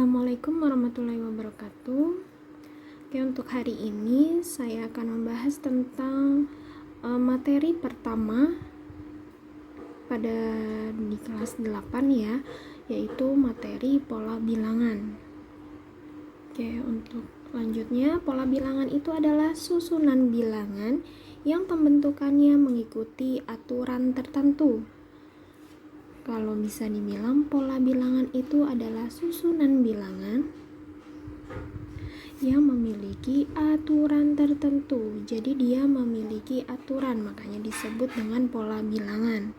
Assalamualaikum warahmatullahi wabarakatuh. Oke, untuk hari ini saya akan membahas tentang materi pertama pada di kelas 8 ya, yaitu materi pola bilangan. Oke, untuk selanjutnya, pola bilangan itu adalah susunan bilangan yang pembentukannya mengikuti aturan tertentu. Kalau bisa dibilang, pola bilangan itu adalah susunan bilangan yang memiliki aturan tertentu. Jadi dia memiliki aturan, makanya disebut dengan pola bilangan.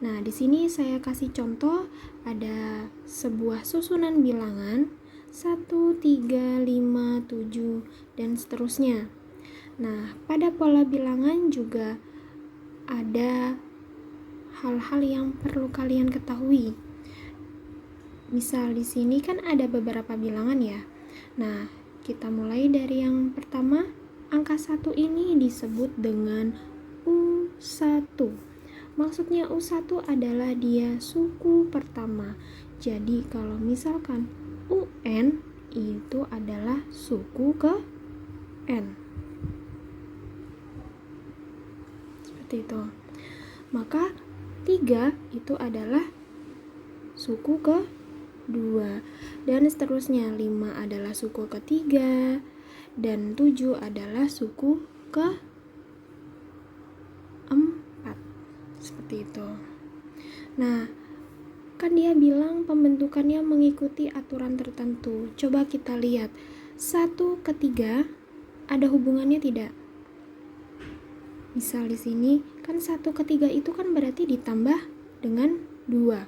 Nah, di sini saya kasih contoh, ada sebuah susunan bilangan 1, 3, 5, 7 dan seterusnya. Nah, pada pola bilangan juga ada hal-hal yang perlu kalian ketahui. Misal di sini kan ada beberapa bilangan ya. Nah, kita mulai dari yang pertama. Angka 1 ini disebut dengan U1. Maksudnya U1 adalah dia suku pertama. Jadi kalau misalkan UN itu adalah suku ke N. Seperti itu. Maka 3 itu adalah suku ke-2 dan seterusnya. 5 adalah suku ke-3 dan 7 adalah suku ke-4. Seperti itu. Nah, kan dia bilang pembentukannya mengikuti aturan tertentu. Coba kita lihat. 1 ke 3 ada hubungannya tidak? Misal di sini kan 1 ke 3 itu kan berarti ditambah dengan 2.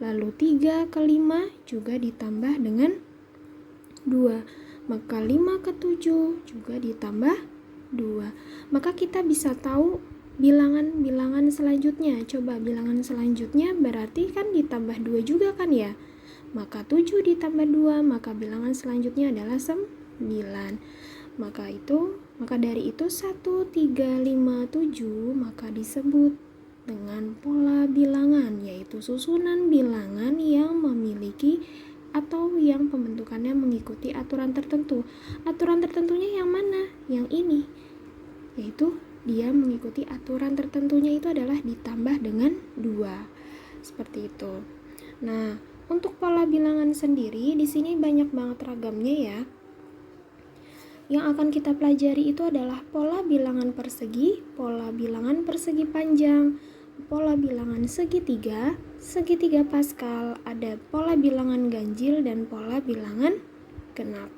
Lalu 3 ke 5 juga ditambah dengan 2. Maka 5 ke 7 juga ditambah 2. Maka kita bisa tahu bilangan-bilangan selanjutnya. Coba bilangan selanjutnya berarti kan ditambah 2 juga kan ya? Maka 7 ditambah 2, maka bilangan selanjutnya adalah 9. Maka dari itu 1, 3, 5, 7 maka disebut dengan pola bilangan, yaitu susunan bilangan yang memiliki atau yang pembentukannya mengikuti aturan tertentu. Aturan tertentunya yang mana? Yang ini, yaitu dia mengikuti aturan tertentunya itu adalah ditambah dengan 2. Seperti itu. Nah, untuk pola bilangan sendiri di sini banyak banget ragamnya ya. Yang akan kita pelajari itu adalah pola bilangan persegi, pola bilangan persegi panjang, pola bilangan segitiga, segitiga Pascal, ada pola bilangan ganjil dan pola bilangan genap.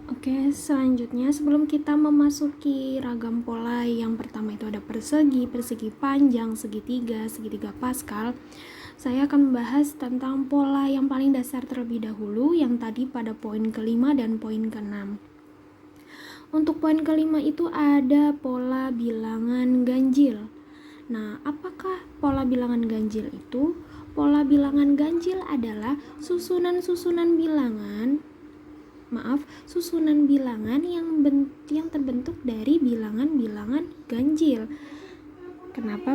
Oke, selanjutnya sebelum kita memasuki ragam pola, yang pertama itu ada persegi, persegi panjang, segitiga, segitiga Pascal. Saya akan membahas tentang pola yang paling dasar terlebih dahulu, yang tadi pada poin ke-5 dan poin ke-6. Untuk poin ke-5 itu ada pola bilangan ganjil. Nah, apakah pola bilangan ganjil itu? Pola bilangan ganjil adalah susunan bilangan yang terbentuk dari bilangan-bilangan ganjil. Kenapa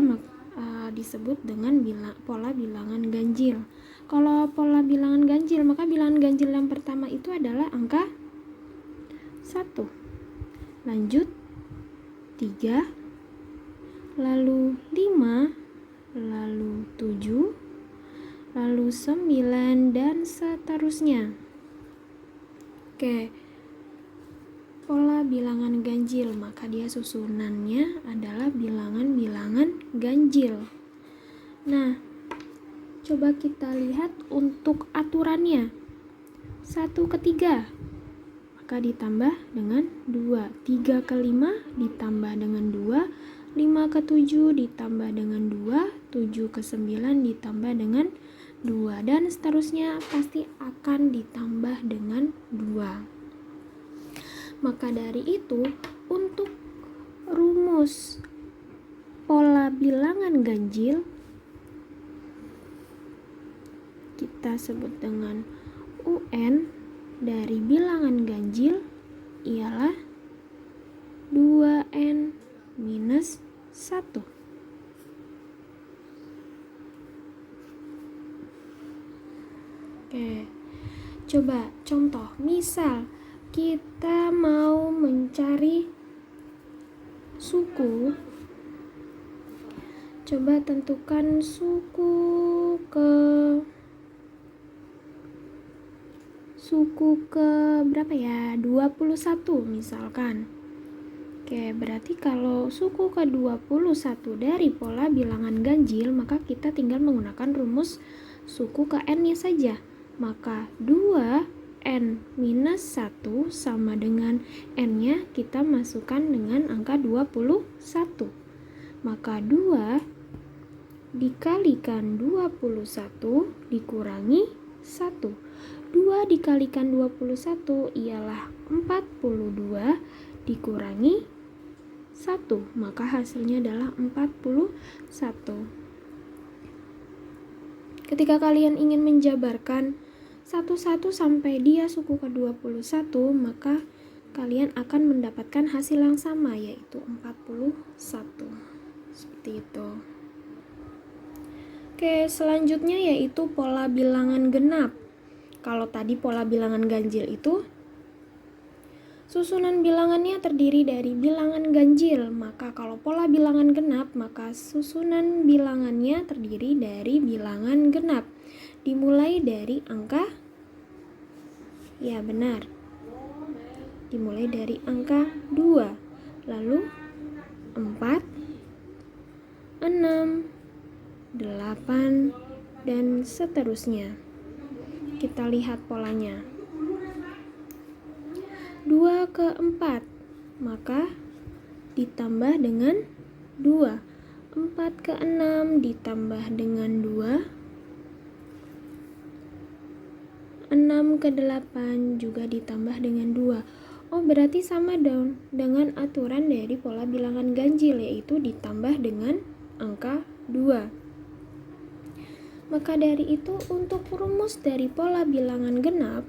disebut dengan pola bilangan ganjil? Kalau pola bilangan ganjil, maka bilangan ganjil yang pertama itu adalah angka 1. Lanjut 3, lalu 5, lalu 7, lalu 9 dan seterusnya. Oke. Pola bilangan ganjil, maka dia susunannya adalah bilangan-bilangan ganjil. Nah, coba kita lihat untuk aturannya. 1 ke 3 maka ditambah dengan 2. 3 ke 5 ditambah dengan 2. 5 ke 7 ditambah dengan 2. 7 ke 9 ditambah dengan 2. Dan seterusnya pasti akan ditambah dengan 2. Maka dari itu, untuk rumus pola bilangan ganjil kita sebut dengan UN dari bilangan ganjil ialah 2N minus 1. Coba contoh, misal kita mau mencari suku. Coba tentukan suku ke berapa ya? 21 misalkan. Oke, berarti kalau suku ke 21 dari pola bilangan ganjil, maka kita tinggal menggunakan rumus suku ke n-nya saja. Maka 2n minus 1 sama dengan n-nya kita masukkan dengan angka 21. Maka 2 dikalikan 21 dikurangi 1. 2 dikalikan 21 ialah 42 dikurangi 1, maka hasilnya adalah 41. Ketika kalian ingin menjabarkan satu-satu sampai dia suku ke-21, maka kalian akan mendapatkan hasil yang sama, yaitu 41. Seperti itu. Oke, selanjutnya yaitu pola bilangan genap. Kalau tadi pola bilangan ganjil itu susunan bilangannya terdiri dari bilangan ganjil, maka kalau pola bilangan genap, maka susunan bilangannya terdiri dari bilangan genap. Dimulai dari angka, ya benar, dimulai dari angka 2, lalu 4, 6, 8, dan seterusnya. Kita lihat polanya. 2 ke 4, maka ditambah dengan 2. 4 ke 6 ditambah dengan 2. 6 ke 8 juga ditambah dengan 2. Oh, berarti sama dong dengan aturan dari pola bilangan ganjil, yaitu ditambah dengan angka 2. Maka dari itu, untuk rumus dari pola bilangan genap,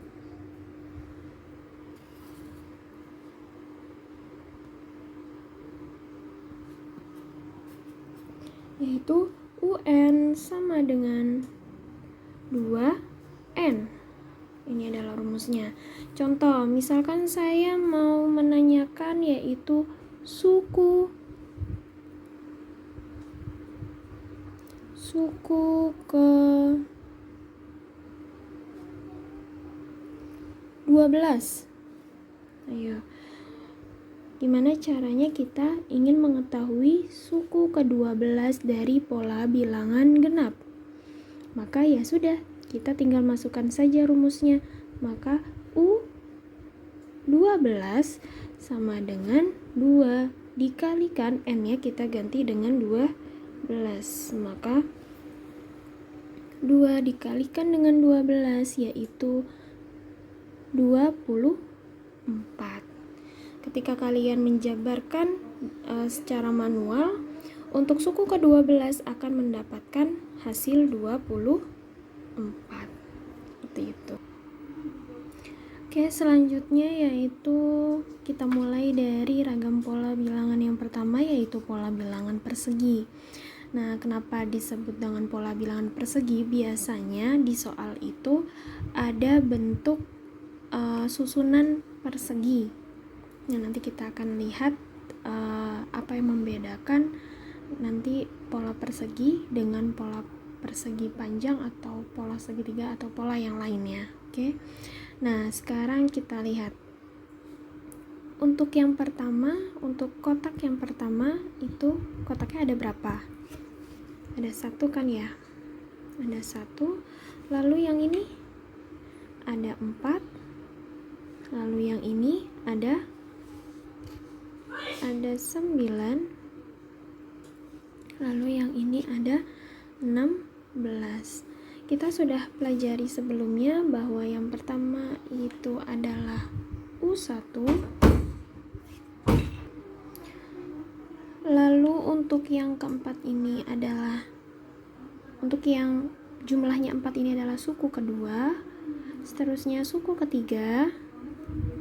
yaitu UN sama dengan 2N. Ini adalah rumusnya. Contoh, misalkan saya mau menanyakan yaitu suku ke 12. Ayo. Gimana caranya kita ingin mengetahui suku ke-12 dari pola bilangan genap? Maka ya sudah, kita tinggal masukkan saja rumusnya. Maka U12 sama dengan 2 dikalikan N-nya kita ganti dengan 12. Maka 2 dikalikan dengan 12 yaitu 24. Ketika kalian menjabarkan secara manual, untuk suku ke-12 akan mendapatkan hasil 24. Seperti itu. Oke, selanjutnya yaitu kita mulai dari ragam pola bilangan yang pertama, yaitu pola bilangan persegi. Nah, kenapa disebut dengan pola bilangan persegi? Biasanya di soal itu ada bentuk susunan persegi. Nah, nanti kita akan lihat apa yang membedakan nanti pola persegi dengan pola persegi panjang atau pola segitiga atau pola yang lainnya. Oke. Nah, sekarang kita lihat untuk yang pertama, untuk kotak yang pertama itu kotaknya ada berapa? Ada 1 kan ya? Ada 1. Lalu yang ini ada 4. Lalu yang ini ada 9. Lalu yang ini ada 16. Kita sudah pelajari sebelumnya bahwa yang pertama itu adalah U1. Lalu untuk yang keempat ini adalah, untuk yang jumlahnya 4 ini adalah suku kedua, seterusnya suku ketiga,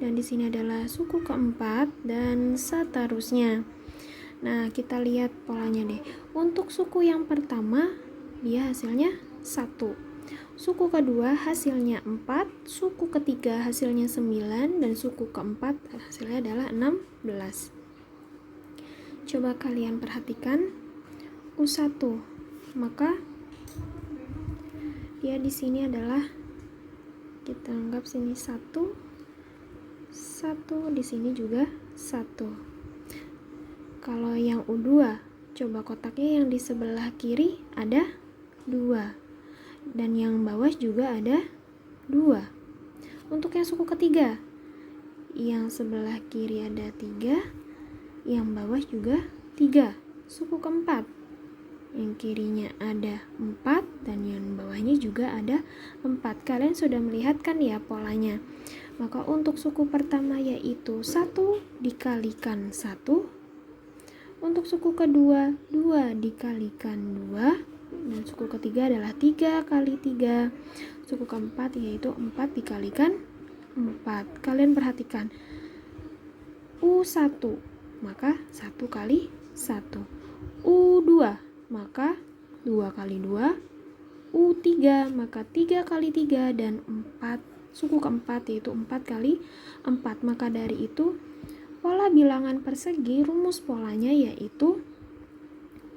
dan di sini adalah suku keempat, dan seterusnya. Nah, kita lihat polanya deh. Untuk suku yang pertama, dia hasilnya 1. suku kedua hasilnya 4, suku ketiga hasilnya 9, dan suku keempat hasilnya adalah 16. Coba kalian perhatikan U1, maka dia di sini adalah, kita anggap sini 1, di sini juga 1. Kalau yang U2, coba kotaknya yang di sebelah kiri ada 2, dan yang bawah juga ada 2. Untuk yang suku ketiga, yang sebelah kiri ada 3, yang bawah juga 3. Suku keempat, yang kirinya ada 4 dan yang bawahnya juga ada 4. Kalian sudah melihat kan ya polanya. Maka untuk suku pertama yaitu 1 dikalikan 1. Untuk suku kedua 2 dikalikan 2. Dan suku ketiga adalah 3 kali 3. Suku keempat yaitu 4 dikalikan 4. Kalian perhatikan U1, maka 1 kali 1. U2, maka 2 kali 2. U3, maka 3 kali 3, dan 4, suku keempat yaitu 4 kali 4. Maka dari itu pola bilangan persegi rumus polanya yaitu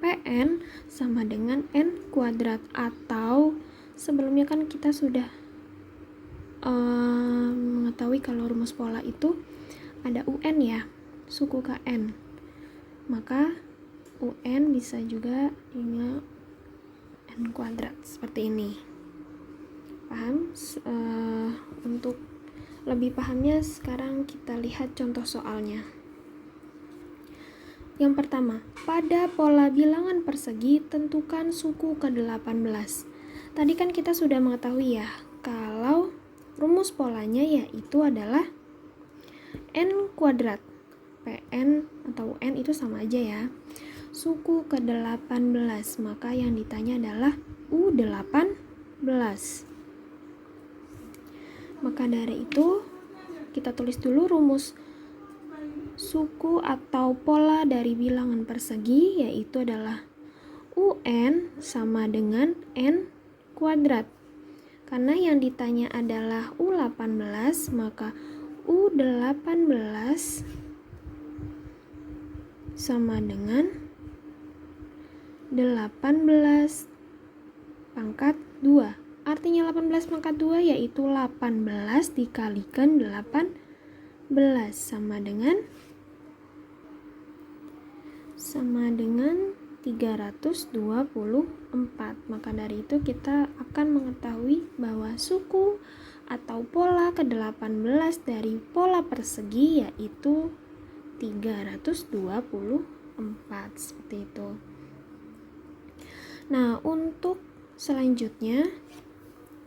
Pn sama dengan N kuadrat, atau sebelumnya kan kita sudah mengetahui kalau rumus pola itu ada UN ya, suku Kn, maka UN bisa juga dengan N kuadrat seperti ini. Paham? Untuk lebih pahamnya sekarang kita lihat contoh soalnya. Yang pertama, pada pola bilangan persegi tentukan suku ke-18. Tadi kan kita sudah mengetahui ya, kalau rumus polanya yaitu adalah N kuadrat. Pn atau N itu sama aja ya. Suku ke-18, maka yang ditanya adalah U18. Maka dari itu kita tulis dulu rumus suku atau pola dari bilangan persegi, yaitu adalah UN sama dengan N kuadrat. Karena yang ditanya adalah U18, maka U18 sama dengan 18 pangkat 2. Artinya 18 pangkat 2 yaitu 18 dikalikan 18 sama dengan 324. Maka dari itu kita akan mengetahui bahwa suku atau pola ke-18 dari pola persegi yaitu 324, seperti itu. Nah, untuk selanjutnya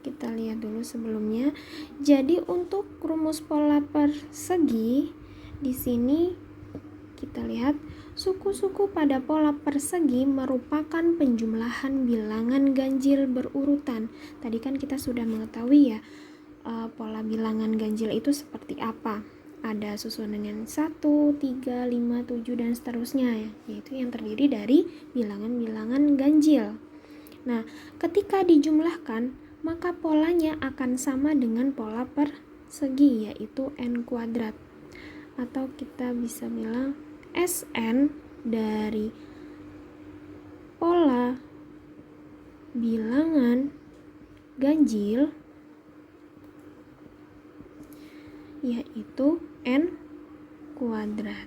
kita lihat dulu sebelumnya. Jadi untuk rumus pola persegi di sini kita lihat suku-suku pada pola persegi merupakan penjumlahan bilangan ganjil berurutan. Tadi kan kita sudah mengetahui ya pola bilangan ganjil itu seperti apa. Ada susunan yang 1, 3, 5, 7 dan seterusnya, yaitu yang terdiri dari bilangan-bilangan ganjil. Nah, ketika dijumlahkan, maka polanya akan sama dengan pola persegi, yaitu N kuadrat. Atau kita bisa bilang Sn dari pola bilangan ganjil yaitu N kuadrat.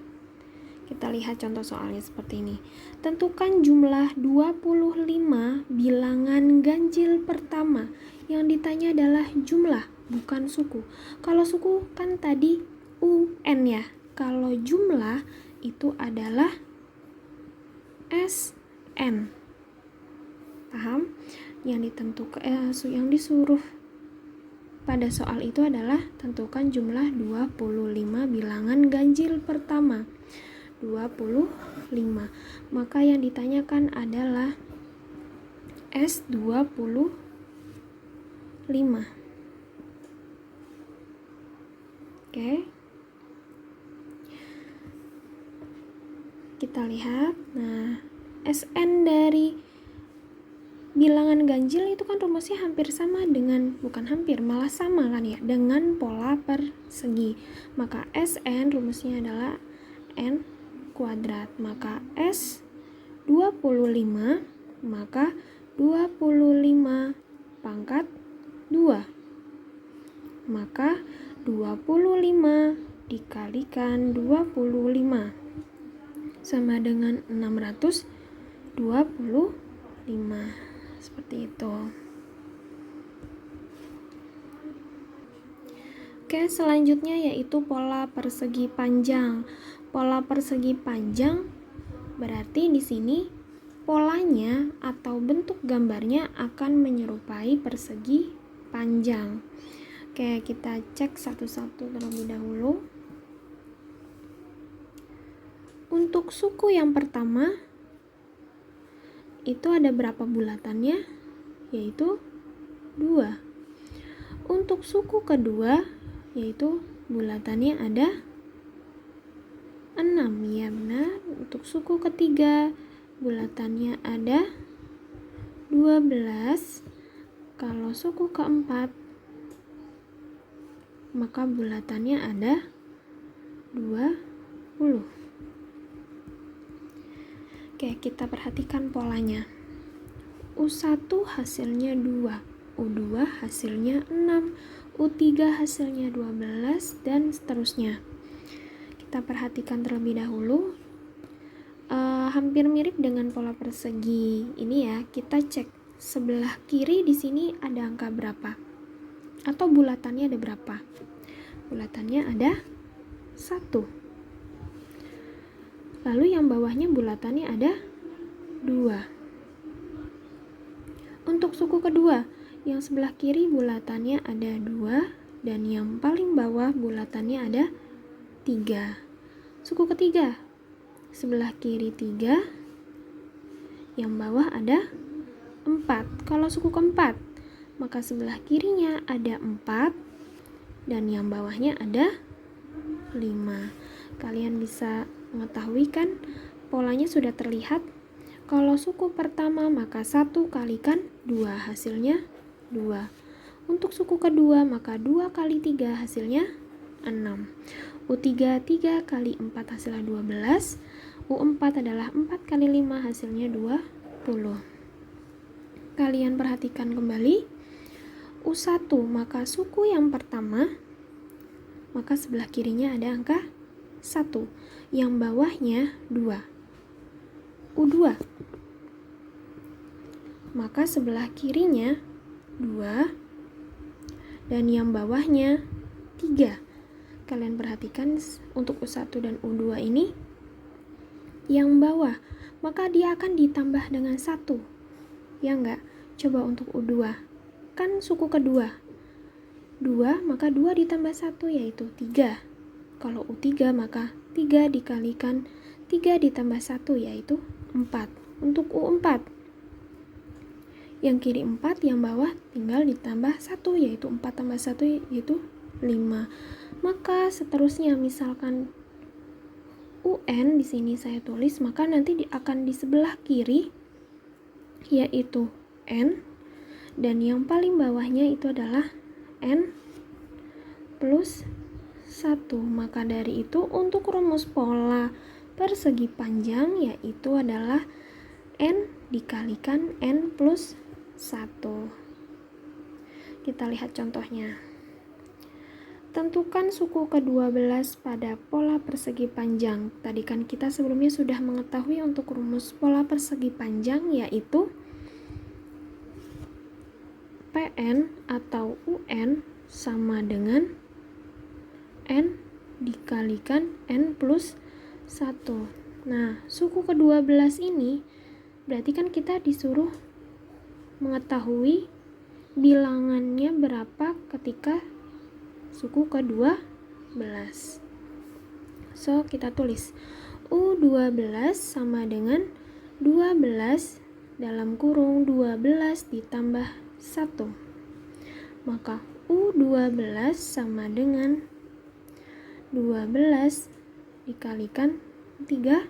Kita lihat contoh soalnya seperti ini. Tentukan jumlah 25 bilangan ganjil pertama. Yang ditanya adalah jumlah, bukan suku. Kalau suku kan tadi UN ya. Kalau jumlah itu adalah SN. Paham? Yang disuruh pada soal itu adalah tentukan jumlah 25 bilangan ganjil pertama. 25. Maka yang ditanyakan adalah S25. Oke. Kita lihat. Nah, SN dari bilangan ganjil itu kan rumusnya hampir sama dengan, bukan hampir, malah sama kan ya, dengan pola persegi. Maka Sn rumusnya adalah n kuadrat. Maka S 25, maka 25 pangkat 2. Maka 25 dikalikan 25 sama dengan 625. Seperti itu. Oke, selanjutnya yaitu pola persegi panjang. Pola persegi panjang berarti di sini polanya atau bentuk gambarnya akan menyerupai persegi panjang. Oke, kita cek satu-satu terlebih dahulu. Untuk suku yang pertama itu ada berapa bulatannya? Yaitu 2. Untuk suku kedua yaitu bulatannya ada 6. Ya benar. Untuk suku ketiga bulatannya ada 12. Kalau suku keempat maka bulatannya ada 20. Oke, kita perhatikan polanya. U1 hasilnya 2, U2 hasilnya 6, U3 hasilnya 12, dan seterusnya. Kita perhatikan terlebih dahulu. Hampir mirip dengan pola persegi ini ya. Kita cek sebelah kiri di sini ada angka berapa? Atau bulatannya ada berapa? Bulatannya ada 1. Lalu yang bawahnya bulatannya ada 2. Untuk suku kedua, yang sebelah kiri bulatannya ada 2 dan yang paling bawah bulatannya ada 3. Suku ketiga, sebelah kiri 3, yang bawah ada 4. Kalau suku keempat, maka sebelah kirinya ada 4 dan yang bawahnya ada 5. Kalian bisa mengetahui kan polanya sudah terlihat. Kalau suku pertama maka 1 kalikan 2 hasilnya 2. Untuk suku kedua maka 2 kali 3 hasilnya 6. U3 3 kali 4 hasilnya 12. U4 adalah 4 kali 5 hasilnya 20. Kalian perhatikan kembali. U1 maka suku yang pertama maka sebelah kirinya ada angka 1, yang bawahnya 2. U2 maka sebelah kirinya 2 dan yang bawahnya 3. Kalian perhatikan untuk U1 dan U2 ini yang bawah maka dia akan ditambah dengan 1, ya enggak? Coba untuk U2 kan suku kedua 2 maka 2 ditambah 1 yaitu 3. Kalau U3 maka 3 dikalikan 3 ditambah 1 yaitu 4. Untuk U4 yang kiri 4, yang bawah tinggal ditambah 1 yaitu 4 tambah 1 yaitu 5. Maka seterusnya misalkan UN di sini saya tulis, maka nanti akan di sebelah kiri yaitu N dan yang paling bawahnya itu adalah N plus 1. Maka dari itu untuk rumus pola persegi panjang yaitu adalah N dikalikan N plus 1. Kita lihat contohnya. Tentukan suku ke-12 pada pola persegi panjang. Tadi kan kita sebelumnya sudah mengetahui untuk rumus pola persegi panjang yaitu PN atau UN sama dengan N dikalikan N plus 1. Nah, suku ke-12 ini berarti kan kita disuruh mengetahui bilangannya berapa ketika suku ke-12. So, kita tulis U12 sama dengan 12 dalam kurung 12 ditambah 1. Maka U12 sama dengan 12 dikalikan 13.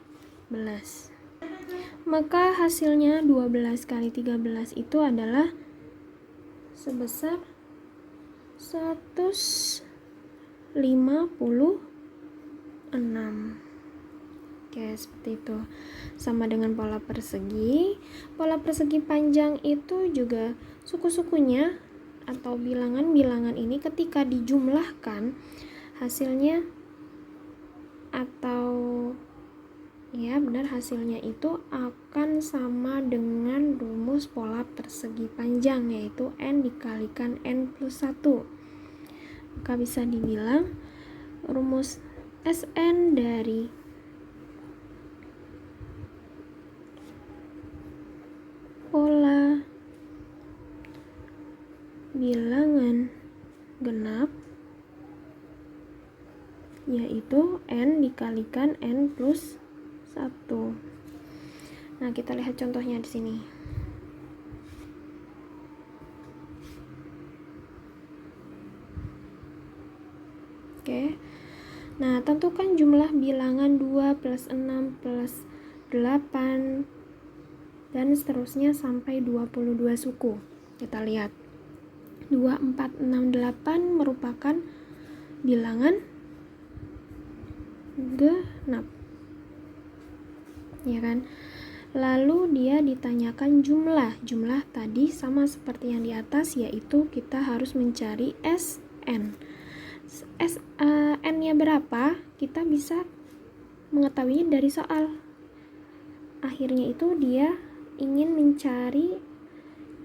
maka hasilnya 12 kali 13 itu adalah sebesar 156. Oke, seperti itu. Sama dengan pola persegi. Pola persegi panjang itu juga suku-sukunya atau bilangan-bilangan ini ketika dijumlahkan hasilnya atau ya benar, hasilnya itu akan sama dengan rumus pola persegi panjang, yaitu n dikalikan n plus 1. Maka bisa dibilang rumus Sn dari pola bilangan genap yaitu n dikalikan n plus 1. Nah, kita lihat contohnya di sini. Oke. Nah, tentukan jumlah bilangan 2 plus 6 plus 8 dan seterusnya sampai 22 suku. Kita lihat. 2, 4, 6, 8 merupakan bilangan genap. Ya kan? Lalu dia ditanyakan jumlah tadi sama seperti yang di atas, yaitu kita harus mencari Sn. N-nya berapa kita bisa mengetahuinya dari soal. Akhirnya itu dia ingin mencari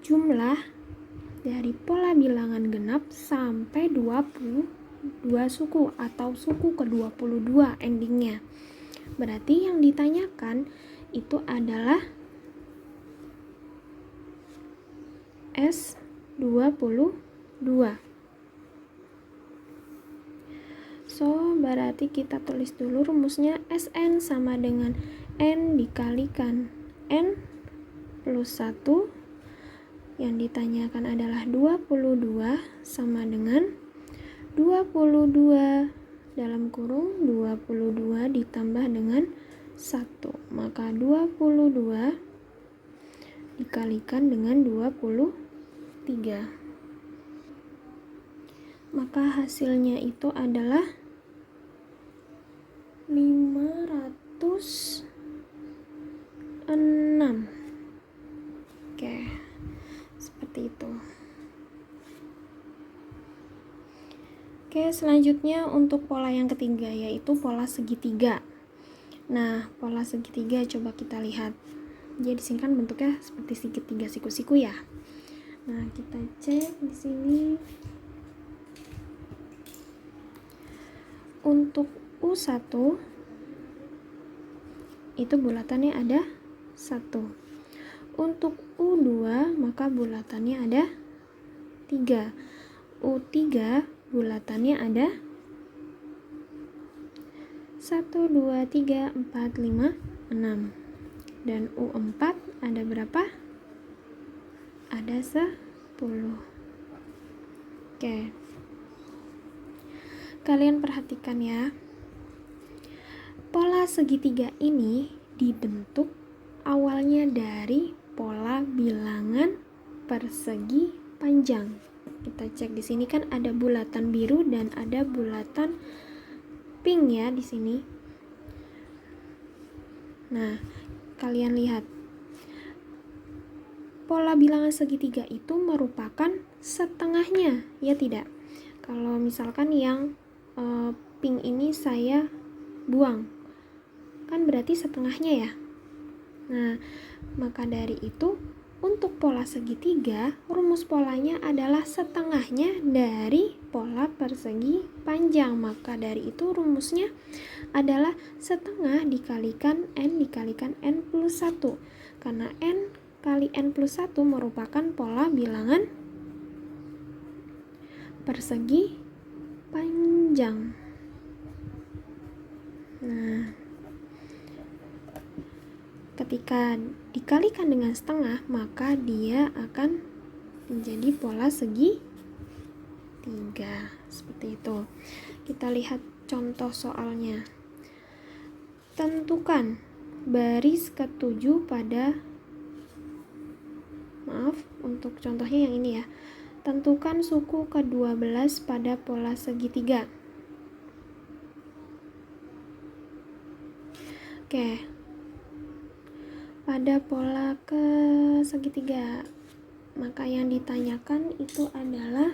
jumlah dari pola bilangan genap sampai 22 suku atau suku ke-22 endingnya. Berarti yang ditanyakan itu adalah S22. So, berarti kita tulis dulu rumusnya. Sn sama dengan n dikalikan n plus 1. Yang ditanyakan adalah 22 sama dengan 22 dalam kurung 22 ditambah dengan 1. Maka 22 dikalikan dengan 23. Maka hasilnya itu adalah 506. Oke, seperti itu. Oke, selanjutnya untuk pola yang ketiga, yaitu pola segitiga. Nah, pola segitiga coba kita lihat. Jadi di sini kan bentuknya seperti segitiga siku-siku ya. Nah, kita cek di sini. Untuk U1 itu bulatannya ada 1. Untuk U2 maka bulatannya ada 3. U3 bulatannya ada 1, 2, 3, 4, 5, 6. Dan U4 ada berapa? Ada 10. Oke. Kalian perhatikan ya. Pola segitiga ini dibentuk awalnya dari pola bilangan persegi panjang. Kita cek di sini kan ada bulatan biru dan ada bulatan pink ya di sini. Nah, kalian lihat. Pola bilangan segitiga itu merupakan setengahnya, ya tidak? Kalau misalkan yang pink ini saya buang, kan berarti setengahnya ya. Nah, maka dari itu untuk pola segitiga, rumus polanya adalah setengahnya dari pola persegi panjang. Maka dari itu rumusnya adalah setengah dikalikan n dikalikan n plus 1. Karena n kali n plus 1 merupakan pola bilangan persegi panjang. Nah, ketika dikalikan dengan setengah, maka dia akan menjadi pola segi 3. Seperti itu. Kita lihat contoh soalnya. Tentukan baris ke-7 pada, maaf untuk contohnya yang ini ya, tentukan suku ke-12 pada pola segitiga. Oke, pada pola ke segitiga, maka yang ditanyakan itu adalah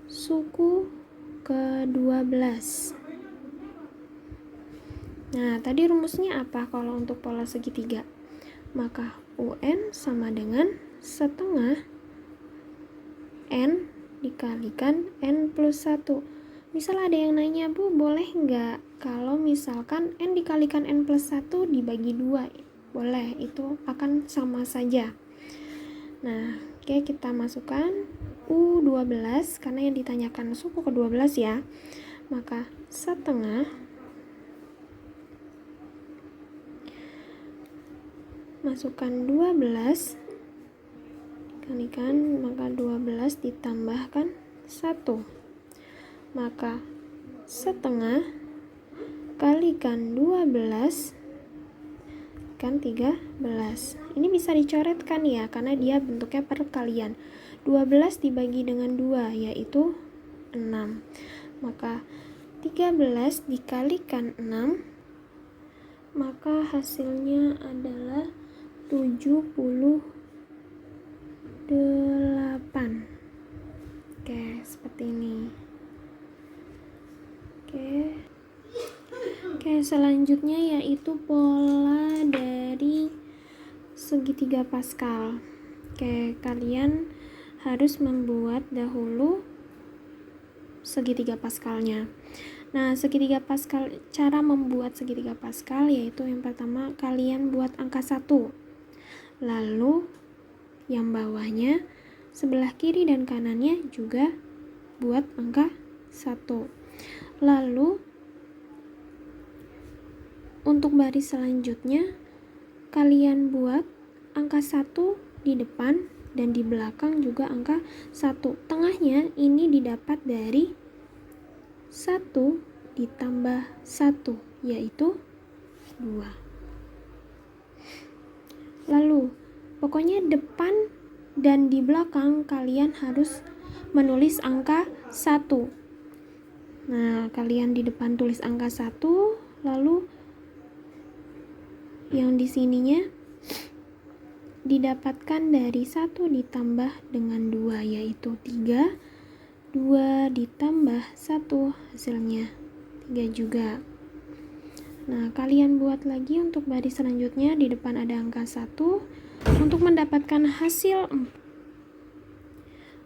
suku ke-12. Nah, tadi rumusnya apa kalau untuk pola segitiga? Maka UN sama dengan setengah N dikalikan N plus 1. Misal ada yang nanya, Bu, boleh nggak kalau misalkan N dikalikan N plus 1 dibagi 2? Boleh, itu akan sama saja. Nah, oke, kita masukkan U12 karena yang ditanyakan suku ke-12 ya. Maka setengah masukkan 12 kalikan, maka 12 ditambahkan 1, maka setengah kalikan 12 kan 13. Ini bisa dicoretkan ya, karena dia bentuknya perkalian. 12 dibagi dengan 2 yaitu 6, maka 13 dikalikan 6, maka hasilnya adalah 78. Oke, seperti ini. Oke, selanjutnya yaitu pola dari segitiga Pascal. Oke, kalian harus membuat dahulu segitiga Pascalnya. Nah, segitiga Pascal, cara membuat segitiga Pascal yaitu yang pertama kalian buat angka 1. Lalu yang bawahnya sebelah kiri dan kanannya juga buat angka 1. Lalu untuk baris selanjutnya kalian buat angka 1 di depan dan di belakang juga angka 1. Tengahnya ini didapat dari 1 ditambah 1 yaitu 2. Lalu pokoknya depan dan di belakang kalian harus menulis angka 1. Nah, kalian di depan tulis angka 1, lalu yang di sininya didapatkan dari 1 ditambah dengan 2 yaitu 3. 2 ditambah 1 hasilnya 3 juga. Nah, kalian buat lagi untuk baris selanjutnya, di depan ada angka 1. Untuk mendapatkan hasil,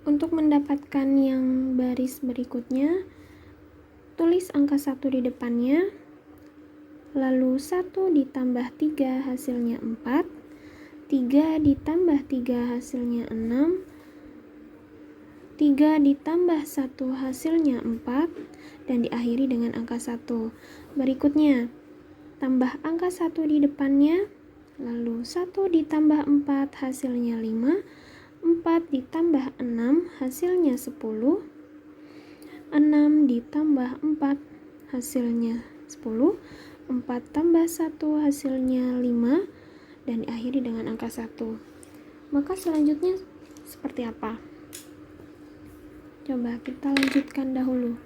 untuk mendapatkan yang baris berikutnya, tulis angka 1 di depannya, lalu 1 ditambah 3 hasilnya 4, 3 ditambah 3 hasilnya 6, 3 ditambah 1 hasilnya 4, dan diakhiri dengan angka 1. Berikutnya, tambah angka 1 di depannya, lalu 1 ditambah 4 hasilnya 5, 4 ditambah 6 hasilnya 10, 6 ditambah 4 hasilnya 10, 4 tambah 1 hasilnya 5, dan diakhiri dengan angka 1. Maka selanjutnya seperti apa? Coba kita lanjutkan dahulu.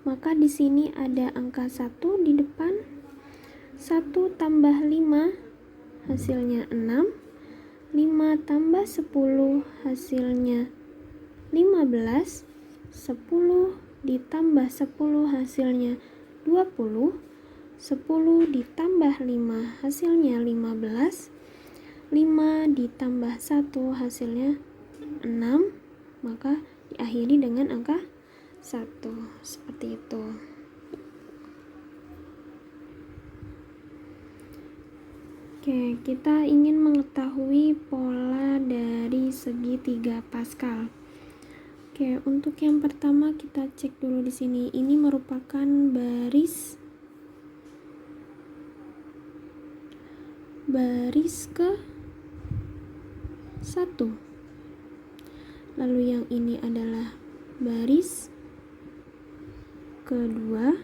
Maka di sini ada angka 1 di depan, 1 tambah 5 hasilnya 6, 5 tambah 10 hasilnya 15, 10 ditambah 10 hasilnya 20, 10 ditambah 5 hasilnya 15, 5 ditambah 1 hasilnya 6, maka diakhiri dengan angka 1. Seperti itu. Oke, kita ingin mengetahui pola dari segitiga Pascal. Oke, untuk yang pertama kita cek dulu di sini. Ini merupakan baris ke 1. Lalu yang ini adalah baris kedua.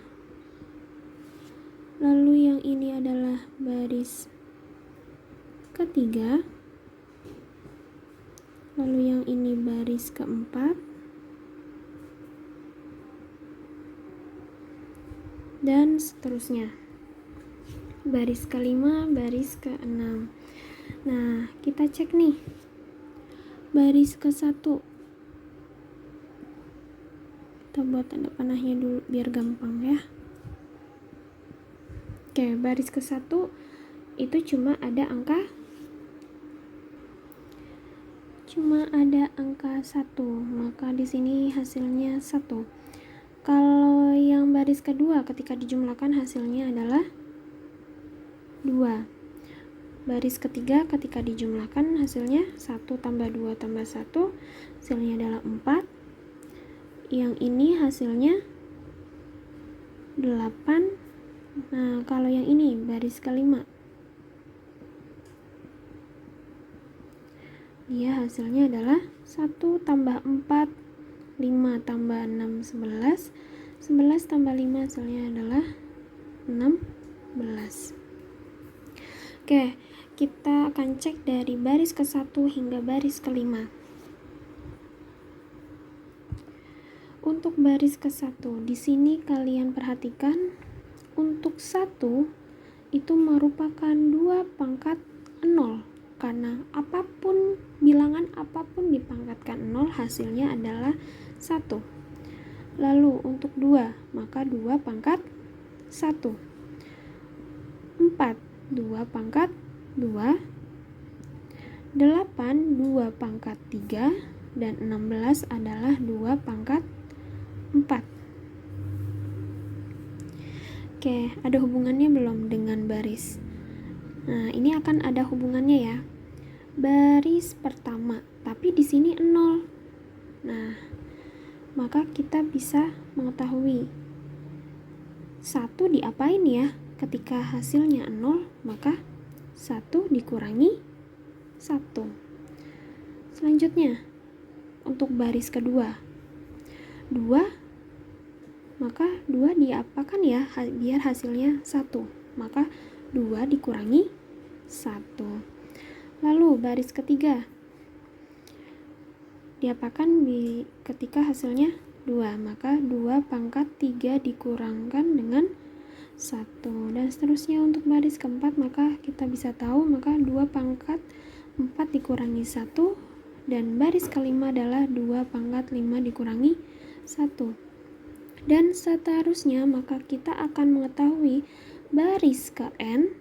Lalu yang ini adalah baris ketiga. Lalu yang ini baris keempat. Dan seterusnya. Baris kelima, baris keenam. Nah, kita cek nih. Baris ke-1. Kita buat tanda panahnya dulu biar gampang ya. Oke, baris ke-1 itu cuma ada angka 1, maka di sini hasilnya 1. Kalau yang baris kedua ketika dijumlahkan hasilnya adalah 2. Baris ketiga ketika dijumlahkan hasilnya 1 tambah 2 tambah 1, hasilnya adalah 4. Yang ini hasilnya 8. Nah, kalau yang ini baris kelima, dia hasilnya adalah 1 tambah 4, 5 tambah 6, 11. 11 tambah 5 hasilnya adalah 16. Oke, kita akan cek dari baris ke-1 hingga baris ke-5. Untuk baris ke-1, di sini kalian perhatikan untuk 1 itu merupakan 2 pangkat 0. Karena bilangan apapun dipangkatkan 0 hasilnya adalah 1. Lalu untuk 2, maka 2 pangkat 1. 4, 2 pangkat 2. 8, 2 pangkat 3. Dan 16 adalah 2 pangkat 4. Oke, ada hubungannya belum dengan baris? Nah, ini akan ada hubungannya ya. Baris pertama, tapi di sini 0. Nah, maka kita bisa mengetahui 1 diapain ya? Ketika hasilnya 0, maka 1 dikurangi 1. Selanjutnya, untuk baris kedua, 2, maka 2 diapakan ya? Biar hasilnya 1. Maka 2 dikurangi 1. Lalu baris ketiga diapakan ketika hasilnya 2, maka 2 pangkat 3 dikurangkan dengan 1. Dan seterusnya untuk baris keempat, maka kita bisa tahu maka 2 pangkat 4 dikurangi 1. Dan baris kelima adalah 2 pangkat 5 dikurangi 1. Dan seterusnya, maka kita akan mengetahui baris ke n,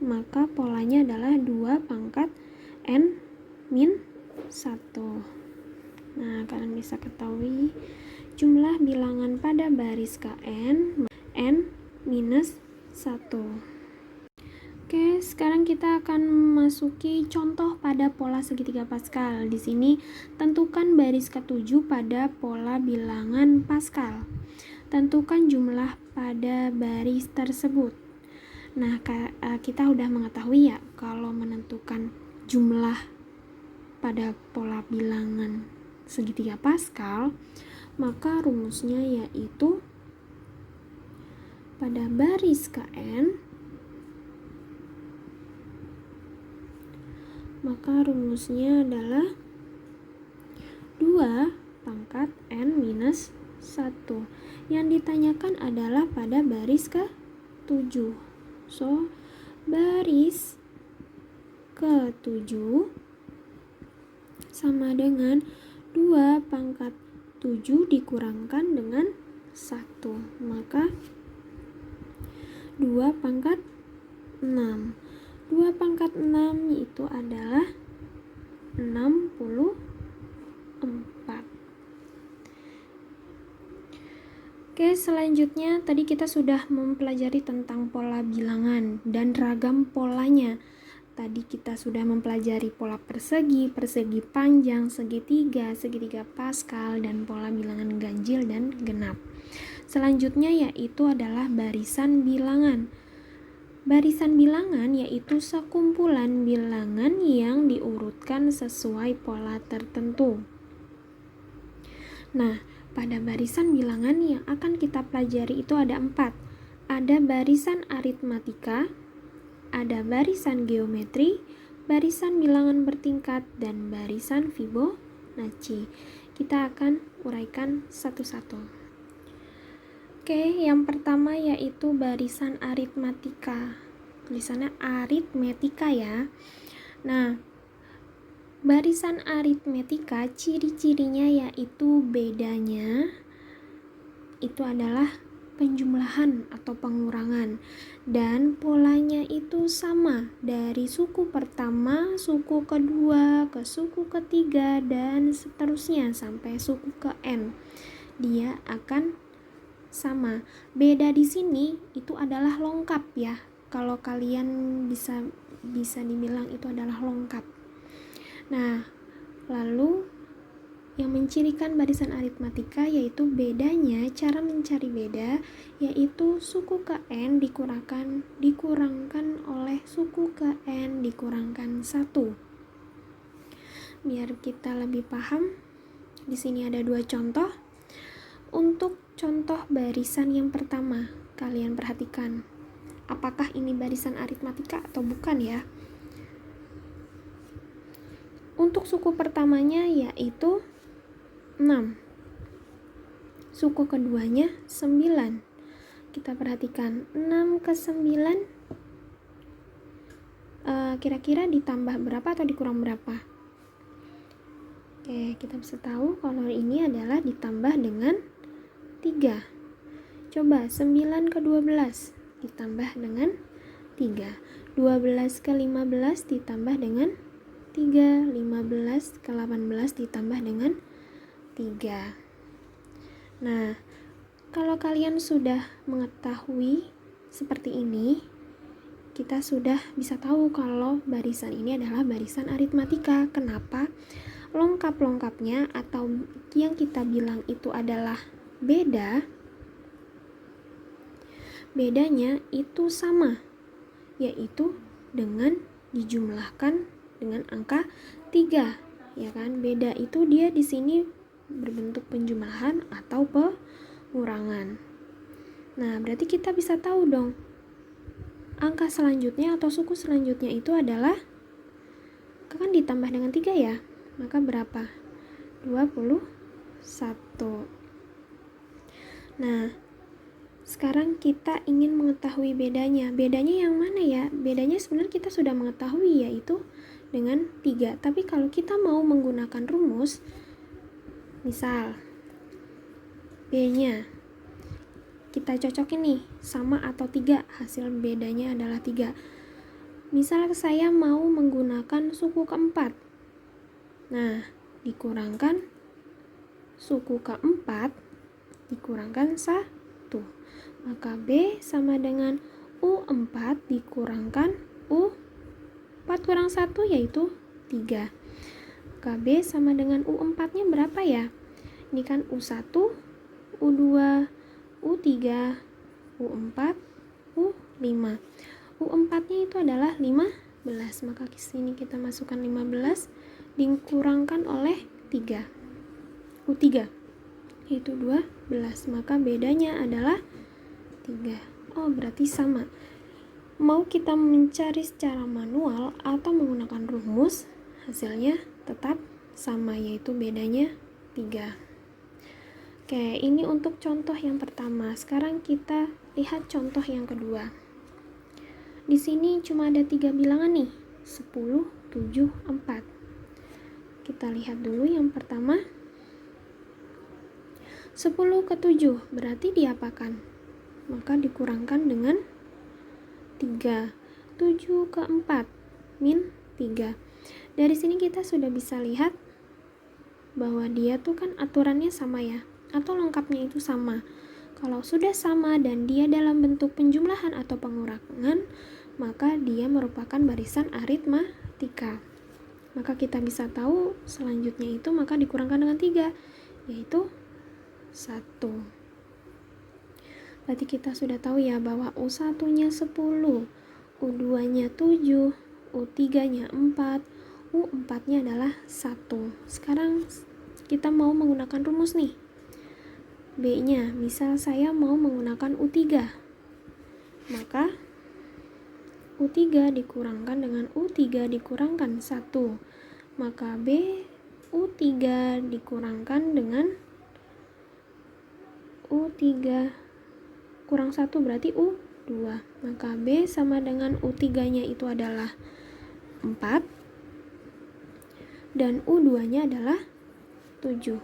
maka polanya adalah 2 pangkat n min 1. Nah, kalian bisa ketahui jumlah bilangan pada baris Kn n minus 1. Oke, sekarang kita akan memasuki contoh pada pola segitiga Pascal. Di sini tentukan baris ke-7 pada pola bilangan Pascal. Tentukan jumlah pada baris tersebut. Nah, kita udah mengetahui ya kalau menentukan jumlah pada pola bilangan segitiga Pascal, maka rumusnya yaitu pada baris Kn, maka rumusnya adalah 2 pangkat n minus 1. Yang ditanyakan adalah pada baris ke-7. So, baris ke-7 sama dengan 2 pangkat 7 dikurangkan dengan 1. Maka 2 pangkat 6. 2 pangkat 6 itu adalah 64. Oke, selanjutnya tadi kita sudah mempelajari tentang pola bilangan dan ragam polanya. Tadi kita sudah mempelajari pola persegi, persegi panjang, segitiga, segitiga Pascal, dan pola bilangan ganjil dan genap. Selanjutnya yaitu adalah barisan bilangan. Barisan bilangan yaitu sekumpulan bilangan yang diurutkan sesuai pola tertentu. Nah, pada barisan bilangan yang akan kita pelajari itu ada 4. Ada barisan aritmatika, ada barisan geometri, barisan bilangan bertingkat, dan barisan Fibonacci. Kita akan uraikan satu-satu. Oke, yang pertama yaitu barisan aritmatika. Tulisannya aritmetika ya. Nah, barisan aritmetika ciri-cirinya yaitu bedanya itu adalah penjumlahan atau pengurangan, dan polanya itu sama dari suku pertama, suku kedua, ke suku ketiga, dan seterusnya sampai suku ke n. Dia akan sama. Beda di sini itu adalah lengkap ya. Kalau kalian bisa dibilang itu adalah lengkap. Nah, lalu yang mencirikan barisan aritmatika yaitu bedanya, cara mencari beda yaitu suku ke n dikurangkan oleh suku ke n dikurangkan 1. Biar kita lebih paham, di sini ada 2 contoh. Untuk contoh barisan yang pertama, kalian perhatikan apakah ini barisan aritmatika atau bukan ya. Untuk suku pertamanya yaitu 6, suku keduanya 9. Kita perhatikan 6 ke 9 kira-kira ditambah berapa atau dikurang berapa? Oke, kita bisa tahu kalau ini adalah ditambah dengan 3. Coba 9 ke 12 ditambah dengan 3. 12 ke 15 ditambah dengan 3. 15 ke 18 ditambah dengan 3. Nah, kalau kalian sudah mengetahui seperti ini, kita sudah bisa tahu kalau barisan ini adalah barisan aritmatika. Kenapa? Lengkap-lengkapnya atau yang kita bilang itu adalah bedanya itu sama, yaitu dengan dijumlahkan dengan angka 3, ya kan? Beda itu dia di sini berbentuk penjumlahan atau pengurangan. Nah, berarti kita bisa tahu dong angka selanjutnya atau suku selanjutnya itu adalah kan ditambah dengan 3 ya. Maka berapa? 21. Nah, sekarang kita ingin mengetahui bedanya. Bedanya yang mana ya? Bedanya sebenarnya kita sudah mengetahui, yaitu dengan 3. Tapi kalau kita mau menggunakan rumus, misal B-nya kita cocokin nih, sama atau 3, hasil bedanya adalah 3. Misal saya mau menggunakan suku keempat. Nah, dikurangkan suku keempat dikurangkan 1. Maka B sama dengan U4 dikurangkan U4 kurang 1 yaitu 3. Maka B sama dengan U4 nya berapa ya? Ini kan U1, U2, U3, U4, U5. U4 nya itu adalah 15. Maka di sini kita masukkan 15 dikurangkan oleh 3. U3 itu 12, maka bedanya adalah 3. Oh, berarti sama. Mau kita mencari secara manual atau menggunakan rumus, hasilnya tetap sama, yaitu bedanya 3. Oke, ini untuk contoh yang pertama. Sekarang kita lihat contoh yang kedua. Di sini cuma ada 3 bilangan nih, 10, 7, 4. Kita lihat dulu yang pertama. 10 ke 7 berarti diapakan? Maka dikurangkan dengan 3. 7 ke 4 min 3. Dari sini kita sudah bisa lihat bahwa dia tuh kan aturannya sama ya, atau lengkapnya itu sama. Kalau sudah sama dan dia dalam bentuk penjumlahan atau pengurangan, maka dia merupakan barisan aritmatika. Maka kita bisa tahu selanjutnya itu maka dikurangkan dengan 3, yaitu 1. Berarti kita sudah tahu ya bahwa U1 nya 10, U2 nya 7, U3 nya 4, U4 nya adalah 1. Sekarang kita mau menggunakan rumus nih. B-nya. Misal saya mau menggunakan U3. Maka U3 dikurangkan dengan U3 dikurangkan 1. Maka B U3 dikurangkan dengan U3 kurang 1 berarti U2. Maka B sama dengan U3-nya itu adalah 4. Dan U2-nya adalah 7.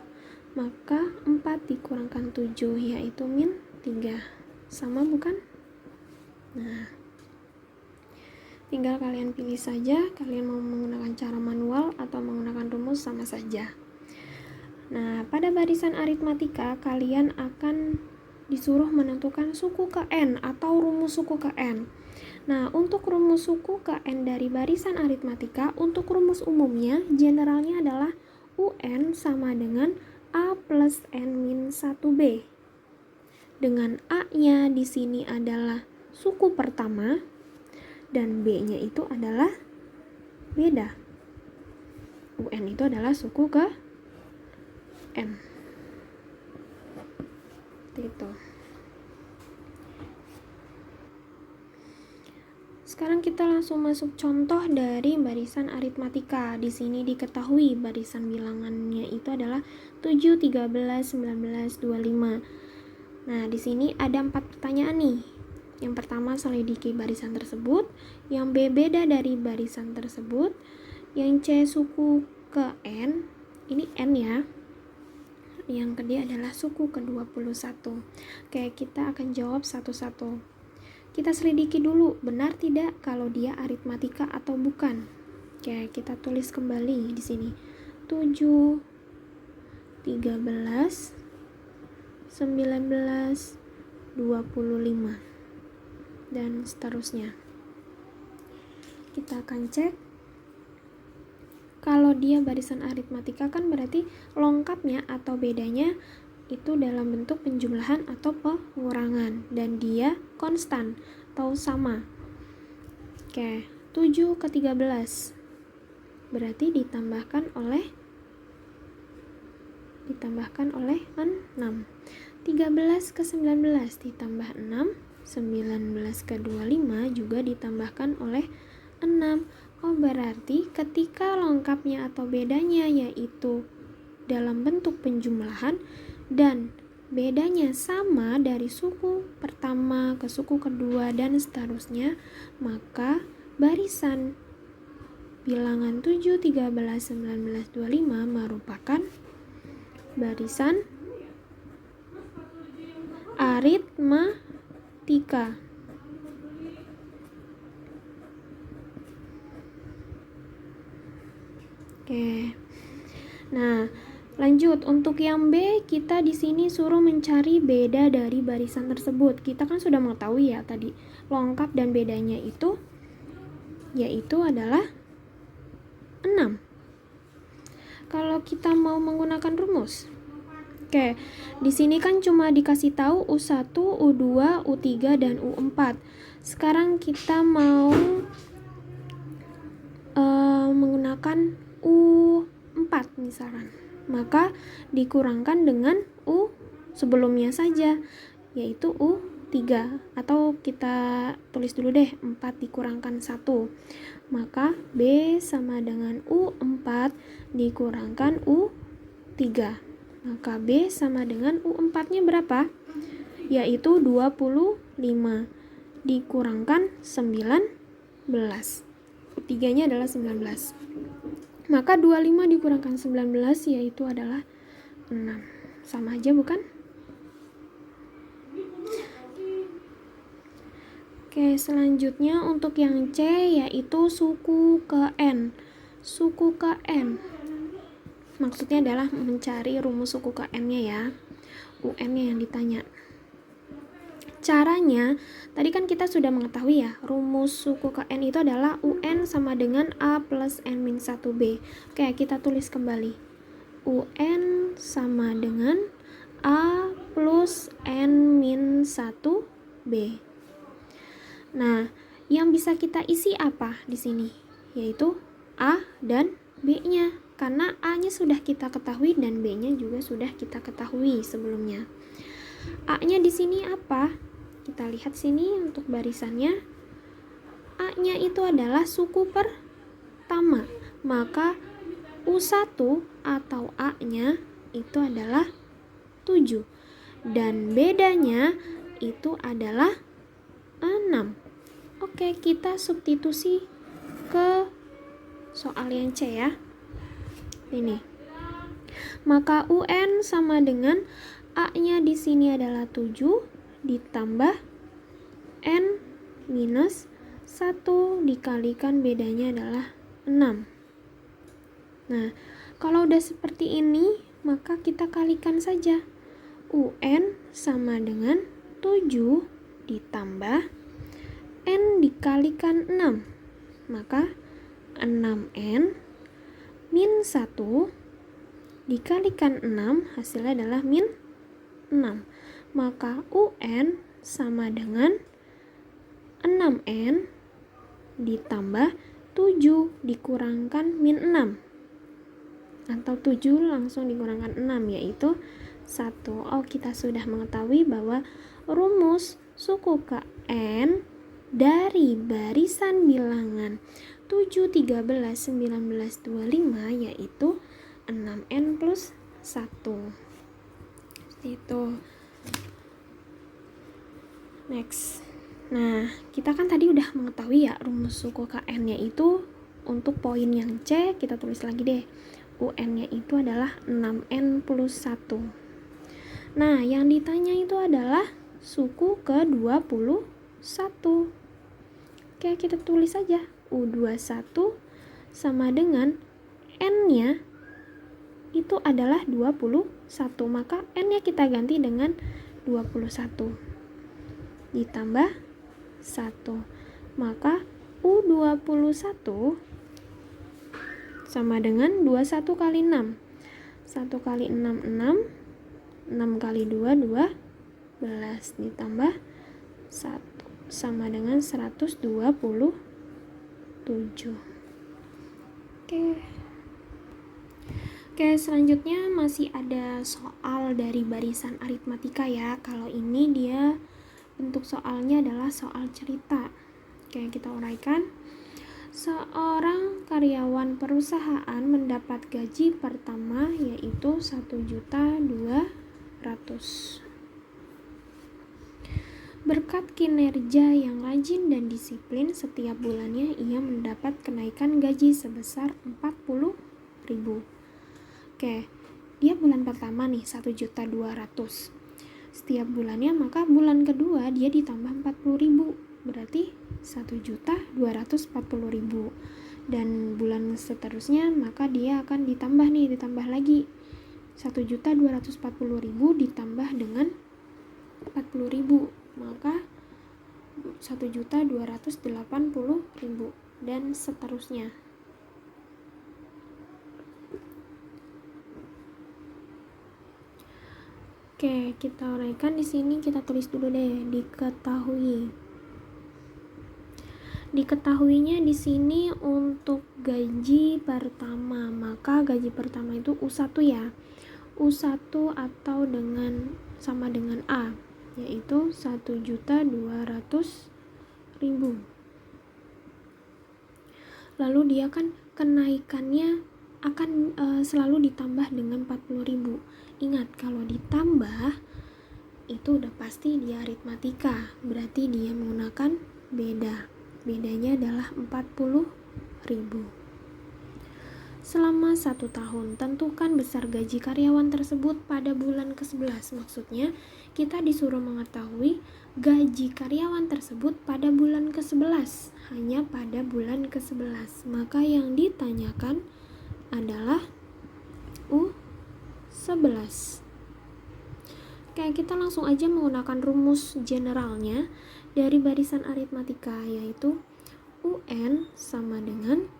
Maka 4 dikurangkan 7 yaitu min 3. Sama bukan? Nah, tinggal kalian pilih saja, kalian mau menggunakan cara manual atau menggunakan rumus sama saja. Nah, pada barisan aritmatika kalian akan disuruh menentukan suku ke n atau rumus suku ke n. Nah, untuk rumus suku ke n dari barisan aritmatika, untuk rumus umumnya, generalnya adalah UN sama dengan A plus N min 1B. Dengan A-nya di sini adalah suku pertama, dan B-nya itu adalah beda. UN itu adalah suku ke N. Itu. Sekarang kita langsung masuk contoh dari barisan aritmatika. Di sini diketahui barisan bilangannya itu adalah 7, 13, 19, 25. Nah, di sini ada 4 pertanyaan nih. Yang pertama, selidiki barisan tersebut. Yang B, beda dari barisan tersebut. Yang C, suku ke N. Ini N ya. Yang kedua adalah suku ke-21. Oke, kita akan jawab satu-satu. Kita selidiki dulu, benar tidak kalau dia aritmatika atau bukan. Oke, kita tulis kembali di sini. 7, 13, 19, 25. Dan seterusnya. Kita akan cek. Kalau dia barisan aritmatika kan berarti lengkapnya atau bedanya itu dalam bentuk penjumlahan atau pengurangan, dan dia konstan atau sama. Oke, 7 ke 13 berarti ditambahkan oleh 6. 13 ke 19 ditambah 6, 19 ke 25 juga ditambahkan oleh 6. Oh, berarti ketika lengkapnya atau bedanya yaitu dalam bentuk penjumlahan dan bedanya sama dari suku pertama ke suku kedua dan seterusnya, maka barisan bilangan 7, 13, 19, 25 merupakan barisan aritmatika. Oke. Nah, lanjut untuk yang B, kita di sini suruh mencari beda dari barisan tersebut. Kita kan sudah mengetahui ya tadi lengkap dan bedanya itu yaitu adalah 6. Kalau kita mau menggunakan rumus. Oke, di sini kan cuma dikasih tahu U1, U2, U3 dan U4. Sekarang kita mau menggunakan U4 misalkan. Maka dikurangkan dengan U sebelumnya saja, yaitu U3. Atau kita tulis dulu deh, 4 dikurangkan 1. Maka B sama dengan U4 dikurangkan U3. Maka B sama dengan U4-nya berapa? Yaitu 25 dikurangkan 19. U3-nya adalah 19. Maka 25 dikurangkan 19 yaitu adalah 6. Sama aja bukan? Oke, selanjutnya untuk yang C yaitu suku ke N. Suku ke N. Maksudnya adalah mencari rumus suku ke N-nya ya. UN-nya yang ditanya. Caranya, tadi kan kita sudah mengetahui ya, rumus suku ke N itu adalah UN sama dengan A plus N min 1B. Oke, kita tulis kembali. UN sama dengan A plus N min 1B. Nah, yang bisa kita isi apa di sini? Yaitu A dan B-nya. Karena A-nya sudah kita ketahui dan B-nya juga sudah kita ketahui sebelumnya. A-nya di sini apa? Kita lihat sini untuk barisannya. A-nya itu adalah suku pertama. Maka U1 atau A-nya itu adalah 7. Dan bedanya itu adalah 6. Oke, kita substitusi ke soal yang C ya. Ini. Maka UN sama dengan A-nya di sini adalah 7 ditambah N minus 1 dikalikan bedanya adalah 6. Nah, kalau udah seperti ini, maka kita kalikan saja. UN sama dengan 7 ditambah N dikalikan 6. Maka 6N min 1 dikalikan 6 hasilnya adalah min 6. Maka UN sama dengan 6N ditambah 7 dikurangkan min 6. Atau 7 langsung dikurangkan 6 yaitu 1. Oh, kita sudah mengetahui bahwa rumus suku KN dari barisan bilangan 7, 13, 19, 25 yaitu 6N plus 1. Itu. Next. Nah, kita kan tadi udah mengetahui ya rumus suku KN-nya itu. Untuk poin yang C, kita tulis lagi deh. UN-nya itu adalah 6N plus 1. Nah, yang ditanya itu adalah suku ke-21. Oke, kita tulis saja. U21 sama dengan N-nya itu adalah 21. Maka N-nya kita ganti dengan 21. Ditambah 1. Maka U21 sama dengan 21 kali 6. 1 kali 6, 6. 6 kali 2, 12. Ditambah 1. Sama dengan 127. Oke, selanjutnya masih ada soal dari barisan aritmatika ya. Kalau ini dia bentuk soalnya adalah soal cerita. Oke, kita uraikan. Seorang karyawan perusahaan mendapat gaji pertama yaitu 1.200.000. Berkat kinerja yang rajin dan disiplin, setiap bulannya ia mendapat kenaikan gaji sebesar 40.000. Oke, dia bulan pertama nih 1.200.000. Setiap bulannya, maka bulan kedua dia ditambah 40.000. Berarti 1.240.000. Dan bulan seterusnya maka dia akan ditambah lagi 1.240.000 ditambah dengan 40.000, maka 1.280.000 dan seterusnya. Oke, kita uraikan di sini, kita tulis dulu deh, Diketahuinya di sini untuk gaji pertama, maka gaji pertama itu U1 ya. U1 atau sama dengan A, yaitu 1.200.000. Lalu dia kan kenaikannya akan selalu ditambah dengan 40.000. Ingat, kalau ditambah itu udah pasti dia aritmatika, berarti dia menggunakan bedanya adalah 40.000. Selama 1 tahun, tentukan besar gaji karyawan tersebut pada bulan ke-11. Maksudnya, kita disuruh mengetahui gaji karyawan tersebut pada bulan ke-11, hanya pada bulan ke-11. Maka yang ditanyakan adalah U11. Oke, kita langsung aja menggunakan rumus generalnya dari barisan aritmatika, yaitu UN sama dengan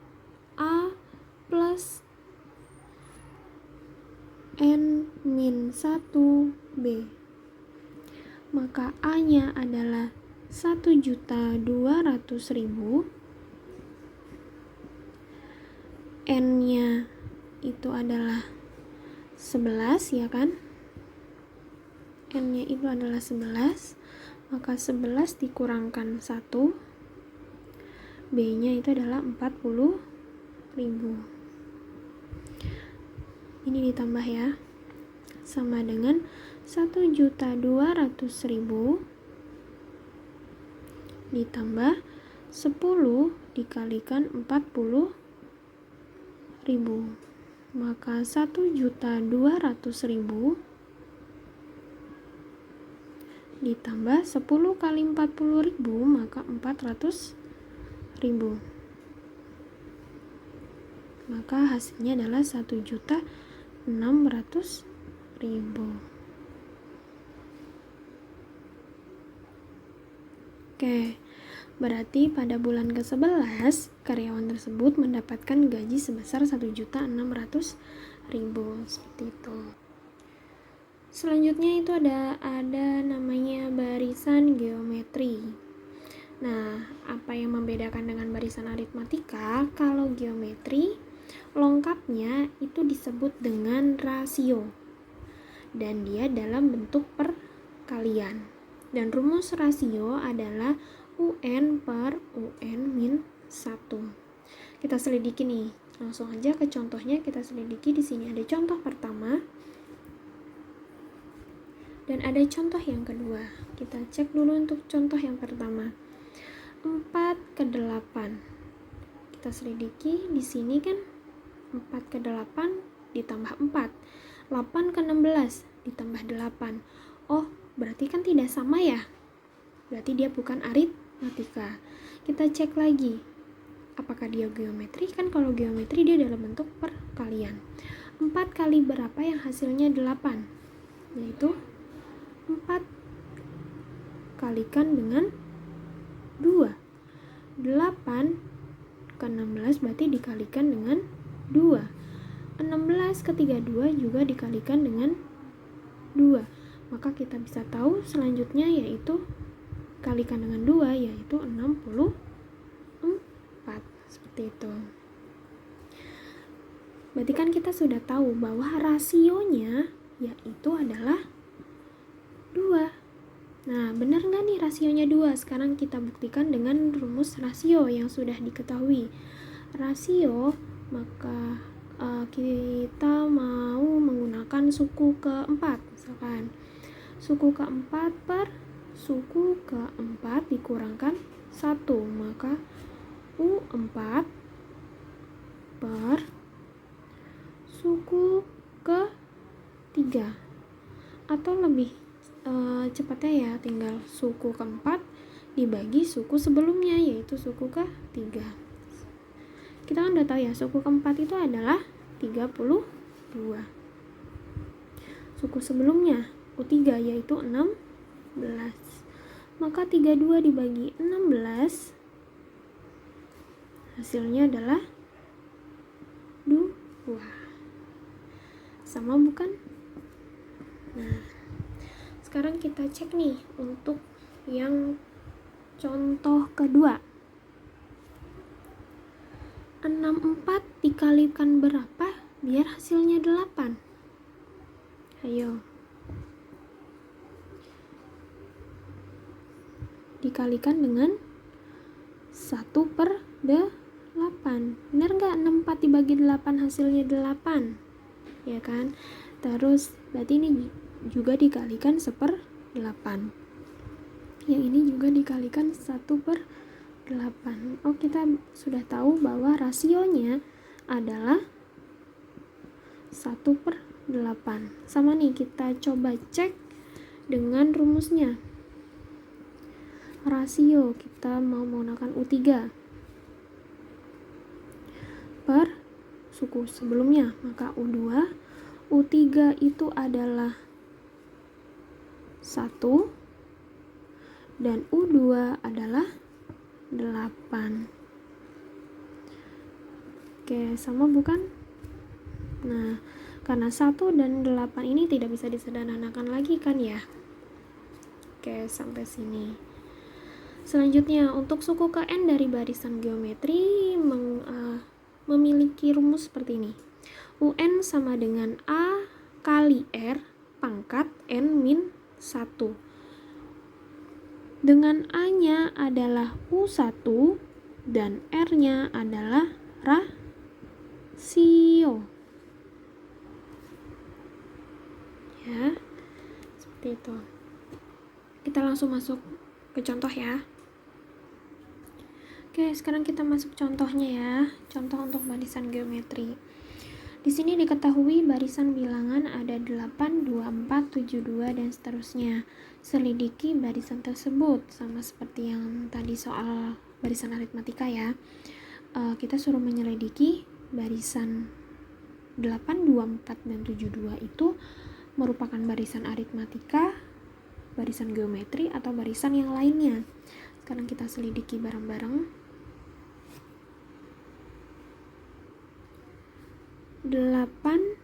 A plus N min 1B. Maka A-nya adalah 1.200.000, N-nya itu adalah 11 ya kan, N-nya itu adalah 11, maka 11 dikurangkan 1, B-nya itu adalah 40.000. Ini ditambah ya, sama dengan 1.200.000 ditambah 10 dikalikan 40.000, maka 1.200.000 ditambah 10 kali 40.000, maka 400.000. Maka hasilnya adalah 1.600.000. Oke, berarti pada bulan ke-11 karyawan tersebut mendapatkan gaji sebesar 1.600.000. Seperti itu. Selanjutnya itu ada namanya barisan geometri. Nah, apa yang membedakan dengan barisan aritmatika? Kalau geometri lengkapnya itu disebut dengan rasio, dan dia dalam bentuk perkalian. Dan rumus rasio adalah UN per UN min 1. Kita selidiki nih, langsung aja ke contohnya. Kita selidiki. Di sini ada contoh pertama dan ada contoh yang kedua. Kita cek dulu untuk contoh yang pertama. 4/8. Kita selidiki. Di sini kan 4/8 ditambah 4. 8/16 ditambah 8. Oh, berarti kan tidak sama ya? Berarti dia bukan aritmatika. Kita cek lagi. Apakah dia geometri? Kan kalau geometri dia dalam bentuk perkalian. 4 kali berapa yang hasilnya 8? Yaitu 4 kalikan dengan 2. 8 ke 16 berarti dikalikan dengan 2. 16 ke 32 juga dikalikan dengan 2. Maka kita bisa tahu selanjutnya yaitu kalikan dengan 2, yaitu 64. Seperti itu. Berarti kan kita sudah tahu bahwa rasionya yaitu adalah 2. Nah, benar nggak nih rasionya 2? Sekarang kita buktikan dengan rumus rasio yang sudah diketahui. Rasio, maka kita mau menggunakan suku keempat. Misalkan suku keempat per suku keempat dikurangkan 1, maka U4 per suku ke-3. Atau lebih cepatnya ya, tinggal suku keempat dibagi suku sebelumnya, yaitu suku ke-3. Kita kan udah tahu ya, suku keempat itu adalah 32. Suku sebelumnya U3 yaitu 16. Maka 32 dibagi 16 hasilnya adalah 2. Sama bukan? Nah, sekarang kita cek nih untuk yang contoh kedua. 64 dikalikan berapa biar hasilnya 8? Ayo. Dikalikan dengan 1/8. Benar nggak? 64 dibagi 8 hasilnya 8. Ya kan? Terus berarti ini juga dikalikan 1/8. Yang ini juga dikalikan 1/8. Oh, kita sudah tahu bahwa rasionya adalah 1/8. Sama nih, kita coba cek dengan rumusnya. Rasio kita mau menggunakan U3 per suku sebelumnya, maka U2. U3 itu adalah 1 dan U2 adalah 8. Oke, sama bukan? Nah, karena 1 dan 8 ini tidak bisa disederhanakan lagi kan ya. Oke, sampai sini. Selanjutnya, untuk suku ke N dari barisan geometri memiliki rumus seperti ini. UN sama dengan A kali R pangkat N min Dengan A-nya adalah U1 dan R-nya adalah rasio. Ya, seperti itu. Kita langsung masuk ke contoh ya. Oke, sekarang kita masuk contohnya ya. Contoh untuk barisan geometri. Di sini diketahui barisan bilangan ada 8, 24, 72, dan seterusnya. Selidiki barisan tersebut, sama seperti yang tadi soal barisan aritmatika ya. Kita suruh menyelidiki barisan 8, 24, dan 72 itu merupakan barisan aritmatika, barisan geometri, atau barisan yang lainnya. Sekarang kita selidiki bareng-bareng. 8,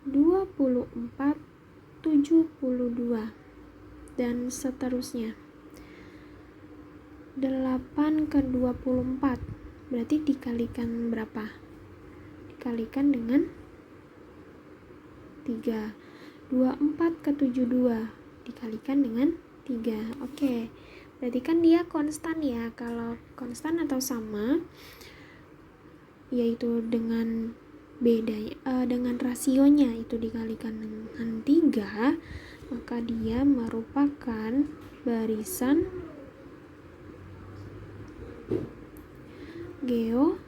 24, 72, dan seterusnya. 8 ke 24 berarti dikalikan berapa? Dikalikan dengan 3. 24 ke 72 dikalikan dengan 3. Oke, berarti kan dia konstan ya. Kalau konstan atau sama, yaitu dengan dengan rasionya itu dikalikan dengan 3, maka dia merupakan barisan geometri.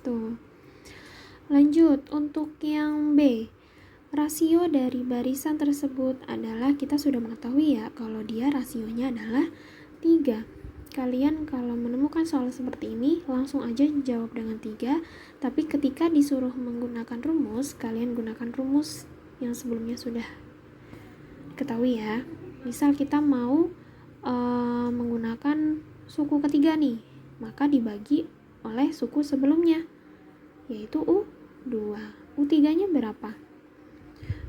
Tuh. Lanjut untuk yang B. Rasio dari barisan tersebut adalah, kita sudah mengetahui ya kalau dia rasionya adalah 3. Kalian kalau menemukan soal seperti ini langsung aja jawab dengan 3, tapi ketika disuruh menggunakan rumus, kalian gunakan rumus yang sebelumnya sudah ketahui ya. Misal kita mau menggunakan suku ketiga nih, maka dibagi oleh suku sebelumnya, yaitu U2. U3 nya berapa?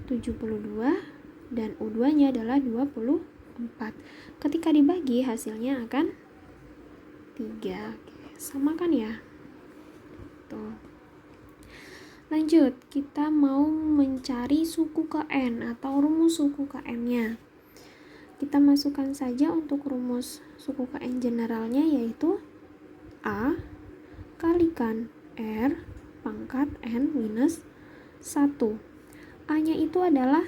72, dan U2 nya adalah 24. Ketika dibagi hasilnya akan 3. Sama kan ya? Tuh. Lanjut, kita mau mencari suku ke N atau rumus suku ke N-nya. Kita masukkan saja untuk rumus suku ke N generalnya, yaitu A kalikan R pangkat N minus 1. A-nya itu adalah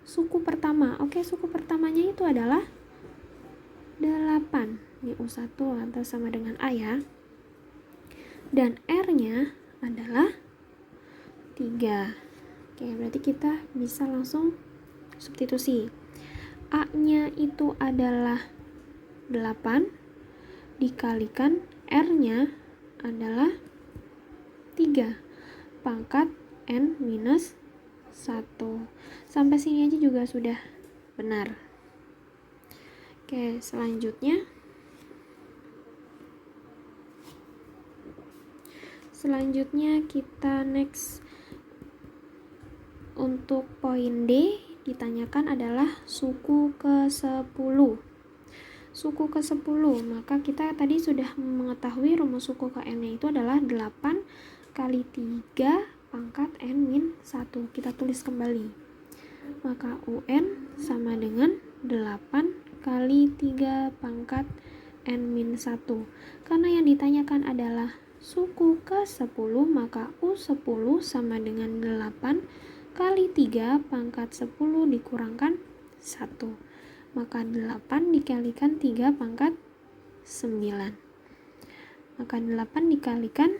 suku pertama. Oke, suku pertamanya itu adalah 8. Ini U1 lantas sama dengan A ya. Dan R-nya adalah 3. Oke, berarti kita bisa langsung substitusi. A-nya itu adalah 8 dikalikan R-nya adalah 3 pangkat N minus 1. Sampai sini aja juga sudah benar. Oke, selanjutnya kita next. Untuk poin D ditanyakan adalah suku ke-10. Suku ke-10, maka kita tadi sudah mengetahui rumus suku ke N-nya itu adalah 8 kali 3 pangkat N min 1. Kita tulis kembali. Maka UN sama dengan 8 kali 3 pangkat N min 1. Karena yang ditanyakan adalah suku ke-10, maka U10 sama dengan 8 kali 3 pangkat 10 dikurangkan 1. Maka 8 dikalikan 3 pangkat 9. Maka 8 dikalikan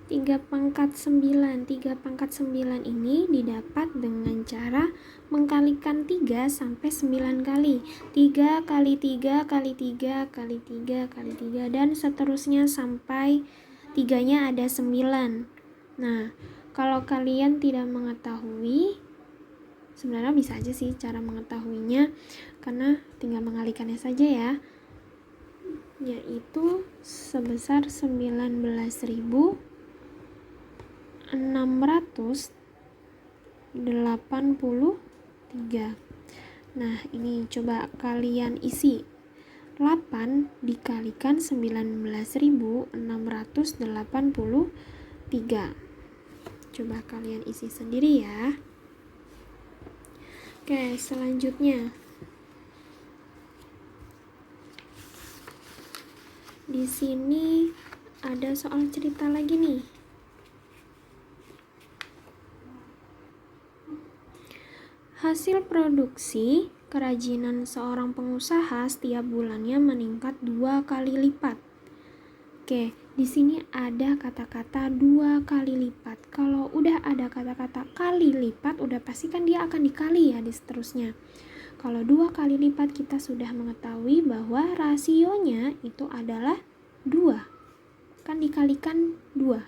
3 pangkat 9. 3 pangkat 9 ini didapat dengan cara mengkalikan 3 sampai 9 kali. 3 kali 3 kali 3 kali 3 kali 3 dan seterusnya sampai 3-nya ada 9. Nah, kalau kalian tidak mengetahui, sebenarnya bisa aja sih cara mengetahuinya, karena tinggal mengalikannya saja ya, yaitu sebesar 19.683. Nah, ini coba kalian isi. 8 dikalikan 19.683 3. Coba kalian isi sendiri ya. Oke, selanjutnya di sini ada soal cerita lagi nih. Hasil produksi kerajinan seorang pengusaha setiap bulannya meningkat 2 kali lipat. Oke, di sini ada kata-kata 2 kali lipat. Kalau udah ada kata-kata kali lipat, udah pasti kan dia akan dikali ya di seterusnya. Kalau 2 kali lipat, kita sudah mengetahui bahwa rasionya itu adalah 2. Kan dikalikan 2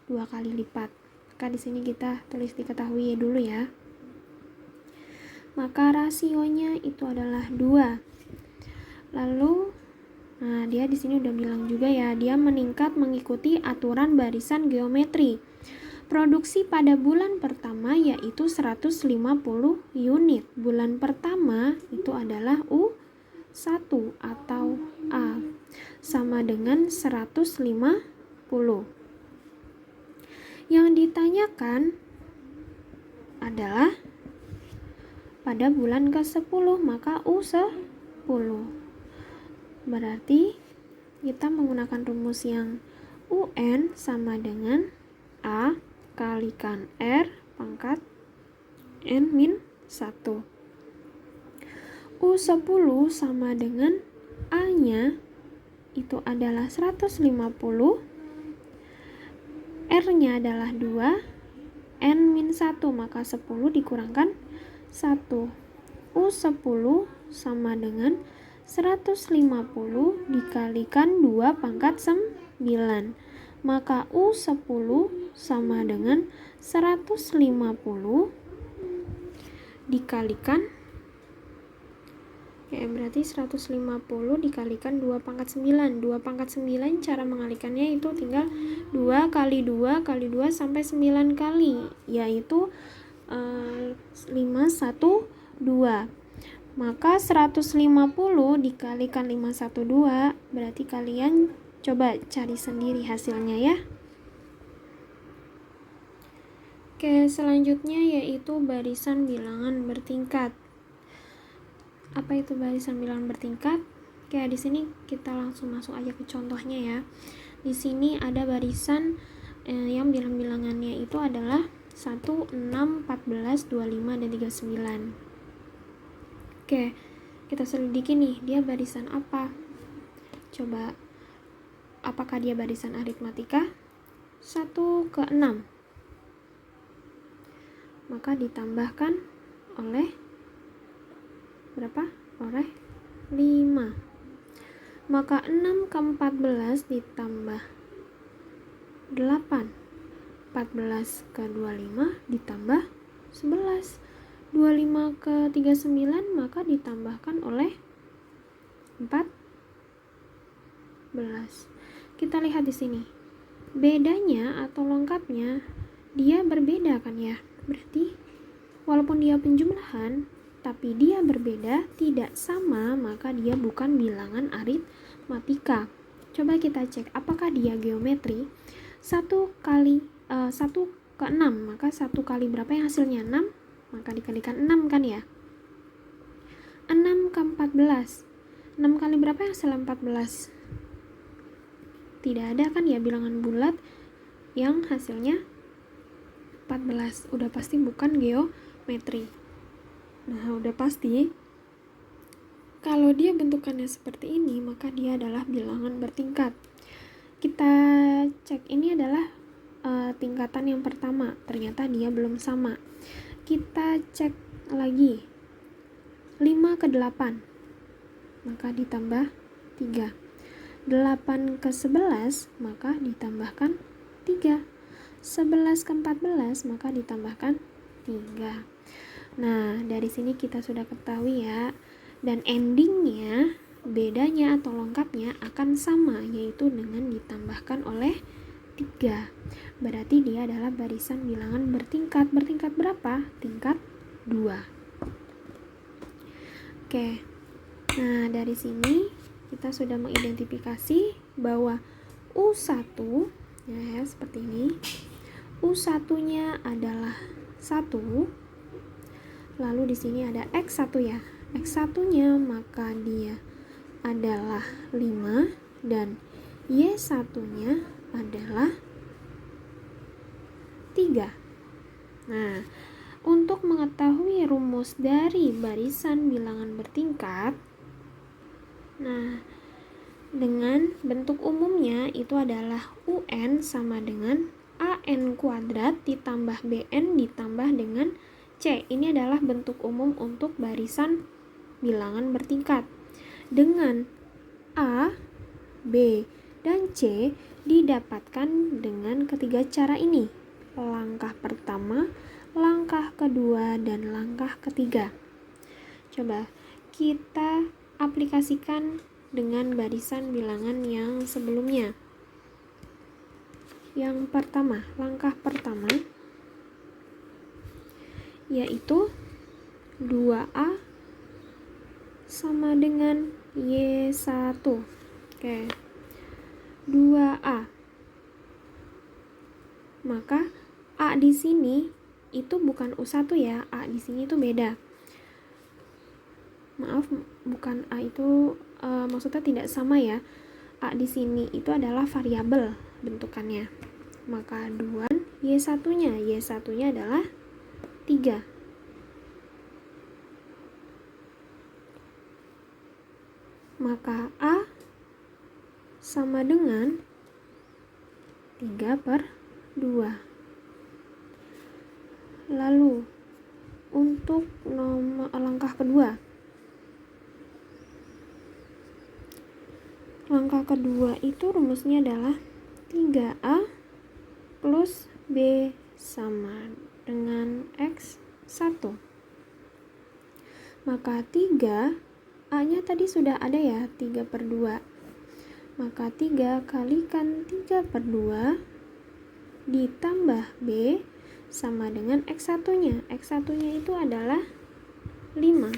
kali lipat. Maka di sini kita tulis diketahui dulu ya. Maka rasionya itu adalah 2. Lalu dia di sini udah bilang juga ya, dia meningkat mengikuti aturan barisan geometri. Produksi pada bulan pertama yaitu 150 unit. Bulan pertama itu adalah U1 atau A, sama dengan 150. Yang ditanyakan adalah pada bulan ke-10, maka U10. Berarti kita menggunakan rumus yang UN sama dengan A kalikan R pangkat N-1. U10 sama dengan A-nya itu adalah 150, R-nya adalah 2, N-1, maka 10 dikurangkan 1. U10 sama dengan 150 dikalikan 2 pangkat 9. Maka U10 sama dengan 150 dikalikan berarti 150 dikalikan 2 pangkat 9. 2 pangkat 9 cara mengalikannya itu tinggal 2 kali 2 kali 2 sampai 9 kali, yaitu 512. Maka 150 dikalikan 512, berarti kalian coba cari sendiri hasilnya ya. Oke, selanjutnya yaitu barisan bilangan bertingkat. Apa itu barisan bilangan bertingkat? Oke, di sini kita langsung masuk aja ke contohnya ya. Di sini ada barisan yang bilangannya itu adalah 1, 6, 14, 25, dan 39. Oke, kita selidiki nih, dia barisan apa? Coba, apakah dia barisan aritmatika? 1 ke 6. Maka ditambahkan oleh berapa? Oleh 5. Maka 6 ke 14 ditambah 8. 14 ke 25 ditambah 11. 25 ke 39 maka ditambahkan oleh 14. Kita lihat di sini. Bedanya atau lengkapnya dia berbeda kan ya? Berarti walaupun dia penjumlahan tapi dia berbeda, tidak sama, maka dia bukan bilangan aritmatika. Coba kita cek apakah dia geometri. 1 ke 6, maka 1 kali berapa yang hasilnya? 6, maka dikalikan 6 kan ya. 6 ke 14, 6 kali berapa yang hasilnya? 14. Tidak ada kan ya bilangan bulat yang hasilnya 14. Udah pasti bukan geometri. Nah, udah pasti kalau dia bentukannya seperti ini, maka dia adalah bilangan bertingkat. Kita cek, ini adalah tingkatan yang pertama, ternyata dia belum sama. Kita cek lagi 5 ke 8, maka ditambah 3. 8 ke 11, maka ditambahkan 3. 11 ke 14, maka ditambahkan 3. Nah, dari sini kita sudah ketahui ya, dan endingnya, bedanya atau lengkapnya akan sama, yaitu dengan ditambahkan oleh 3. Berarti dia adalah barisan bilangan bertingkat. Bertingkat berapa? Tingkat 2. Oke. Nah, dari sini kita sudah mengidentifikasi bahwa U1 Ya, seperti ini. U1-nya adalah 1. Lalu di sini ada X1 ya. X1-nya maka dia adalah 5 dan Y1-nya adalah 3. Nah, untuk mengetahui rumus dari barisan bilangan bertingkat, nah, dengan bentuk umumnya itu adalah UN sama dengan AN kuadrat ditambah BN ditambah dengan C. Ini adalah bentuk umum untuk barisan bilangan bertingkat. Dengan A, B, dan C didapatkan dengan ketiga cara ini. Langkah pertama, langkah kedua, dan langkah ketiga. Coba kita aplikasikan dengan barisan bilangan yang sebelumnya. Yang pertama, langkah pertama yaitu 2A sama dengan Y1. Oke. 2A. Maka A di sini itu bukan U1 ya. A di sini itu beda. Maaf, bukan A itu maksudnya tidak sama ya. A di sini itu adalah variabel bentukannya. Maka 2 Y1-nya. Y1-nya adalah 3. Maka A sama dengan 3/2. Lalu untuk langkah kedua. Langkah kedua itu rumusnya adalah 3A plus B sama dengan X1. Maka 3, A-nya tadi sudah ada ya, 3/2. Maka 3 kalikan 3/2 ditambah B sama dengan X1-nya. X1-nya itu adalah 5.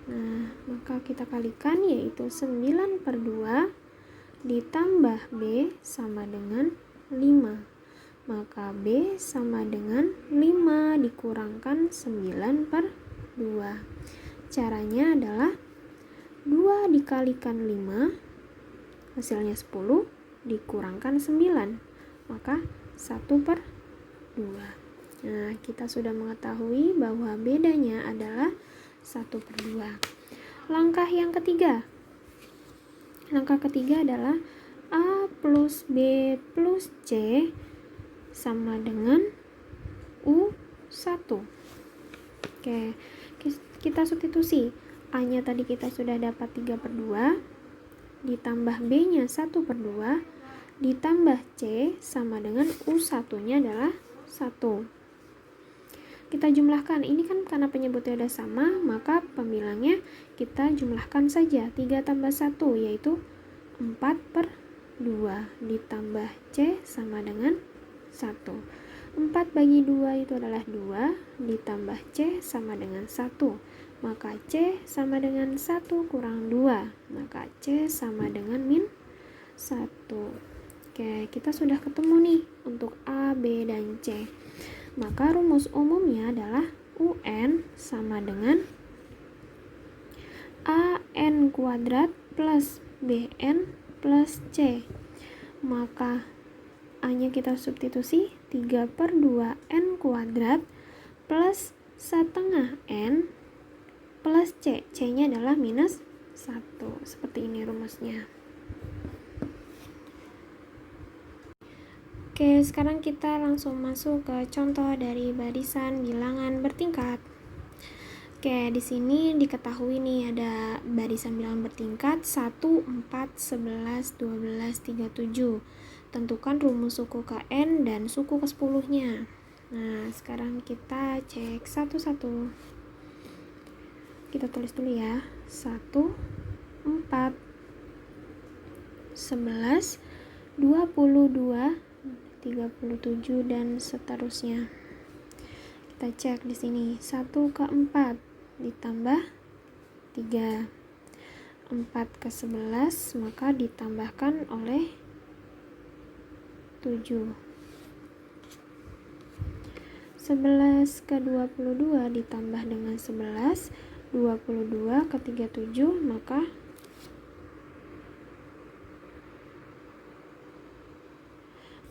Nah, maka kita kalikan yaitu 9/2 ditambah B sama dengan 5. Maka B sama dengan 5 dikurangkan 9/2. Caranya adalah 2 dikalikan 5 hasilnya 10 dikurangkan 9. Maka 1/2. Nah, kita sudah mengetahui bahwa bedanya adalah 1/2. Langkah yang ketiga. Langkah ketiga adalah A plus B plus C sama dengan U1. Oke, kita substitusi. A-nya tadi kita sudah dapat 3/2 ditambah B-nya 1/2 ditambah C sama dengan U1-nya adalah 1. Kita jumlahkan. Ini kan karena penyebutnya udah sama, maka pembilangnya kita jumlahkan saja. 3 tambah 1 yaitu 4/2 ditambah C sama dengan 1. 4 bagi 2 itu adalah 2 ditambah C sama dengan 1. Maka C sama dengan 1 kurang 2. Maka C sama dengan min 1. Oke, kita sudah ketemu nih untuk A, B, dan C. Maka rumus umumnya adalah UN sama dengan AN kuadrat plus BN plus C. Maka A-nya kita substitusi 3/2 N kuadrat plus setengah N plus C. C-nya adalah minus 1. Seperti ini rumusnya. Oke, sekarang kita langsung masuk ke contoh dari barisan bilangan bertingkat. Oke, di sini diketahui nih ada barisan bilangan bertingkat 1, 4, 11, 12, 37. Tentukan rumus suku KN dan suku ke-10-nya. Nah, sekarang kita cek satu-satu. Kita tulis dulu ya. 1, 4, 11, 22, 37 dan seterusnya. Kita cek di sini 1 ke 4 ditambah 3. 4 ke 11 maka ditambahkan oleh 11 ke 22 ditambah dengan 11, 22 ke 37,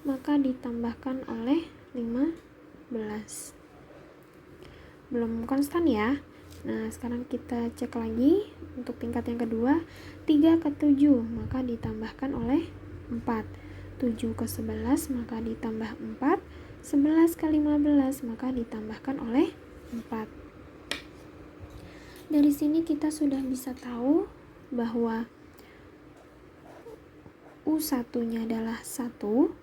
maka ditambahkan oleh 15. Belum konstan ya. Nah, sekarang kita cek lagi untuk tingkat yang kedua. 3 ke 7 maka ditambahkan oleh 4. 7 ke 11 maka ditambah 4. 11 ke 15 maka ditambahkan oleh 4. Dari sini kita sudah bisa tahu bahwa U1-nya adalah 1,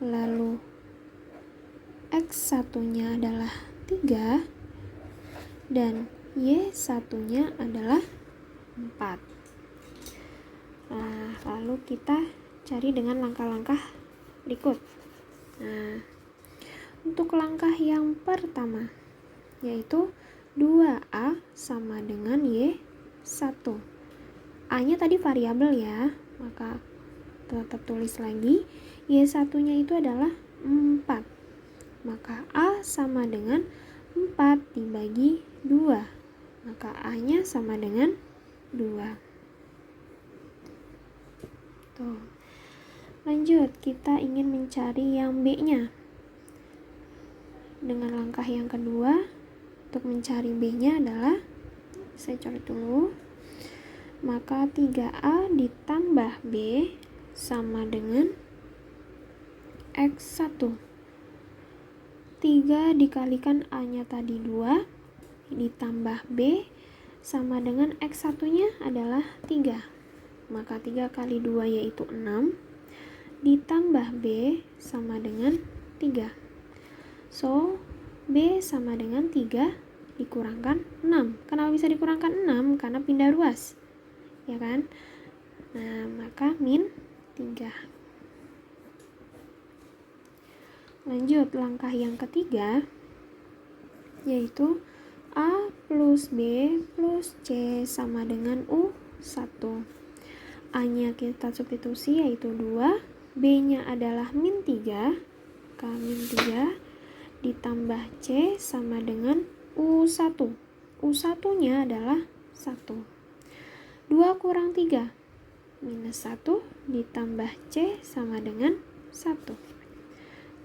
lalu X1-nya adalah 3, dan Y1-nya adalah 4. Nah, lalu kita cari dengan langkah-langkah berikut. Nah, untuk langkah yang pertama, yaitu 2A sama dengan Y1. A-nya tadi variabel ya, maka tetap tulis lagi. Y1-nya itu adalah 4. Maka A sama dengan 4 dibagi 2. Maka A-nya sama dengan 2. Tuh. Lanjut, kita ingin mencari yang B-nya. Dengan langkah yang kedua, untuk mencari B-nya adalah, saya coret dulu. Maka 3A ditambah B sama dengan X1. 3 dikalikan A-nya tadi 2 ditambah B sama dengan X1-nya adalah 3. Maka 3 kali 2 yaitu 6 ditambah B sama dengan 3. So, B sama dengan 3 dikurangkan 6. Kenapa bisa dikurangkan 6? Karena pindah ruas. Ya kan? Nah, maka min 3. Lanjut, langkah yang ketiga, yaitu A plus B plus C sama dengan U1. A-nya kita substitusi yaitu 2, B-nya adalah min 3, min 3 ditambah C sama dengan U1. U1-nya adalah 1. 2 kurang 3, minus 1 ditambah C sama dengan 1.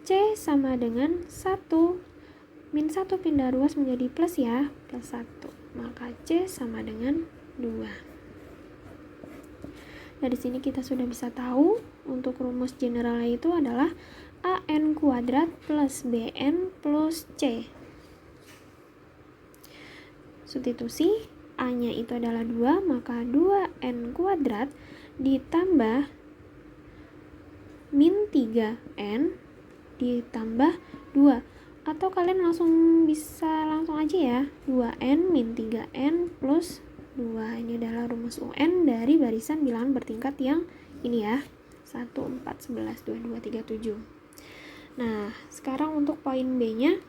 C sama dengan 1. Min 1 pindah ruas menjadi plus ya, plus 1. Maka C sama dengan 2. Dari sini kita sudah bisa tahu untuk rumus generalnya itu adalah AN kuadrat plus BN plus C. Substitusi, A-nya itu adalah 2, maka 2N kuadrat ditambah min 3N ditambah 2. Atau kalian bisa langsung aja ya, 2N min 3N plus 2. Ini adalah rumus UN dari barisan bilangan bertingkat yang ini ya, 1, 4, 11, 22, 37. Nah, sekarang untuk poin B-nya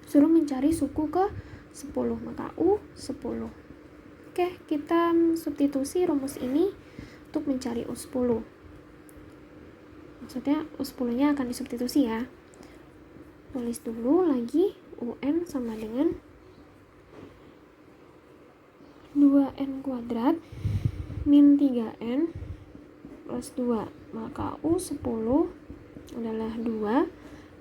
suruh mencari suku ke 10, maka U10. Oke, kita substitusi rumus ini untuk mencari U10. Maksudnya U10-nya akan disubstitusi ya. Tulis dulu lagi, UN sama dengan 2N kuadrat min 3N plus 2. Maka U10 adalah 2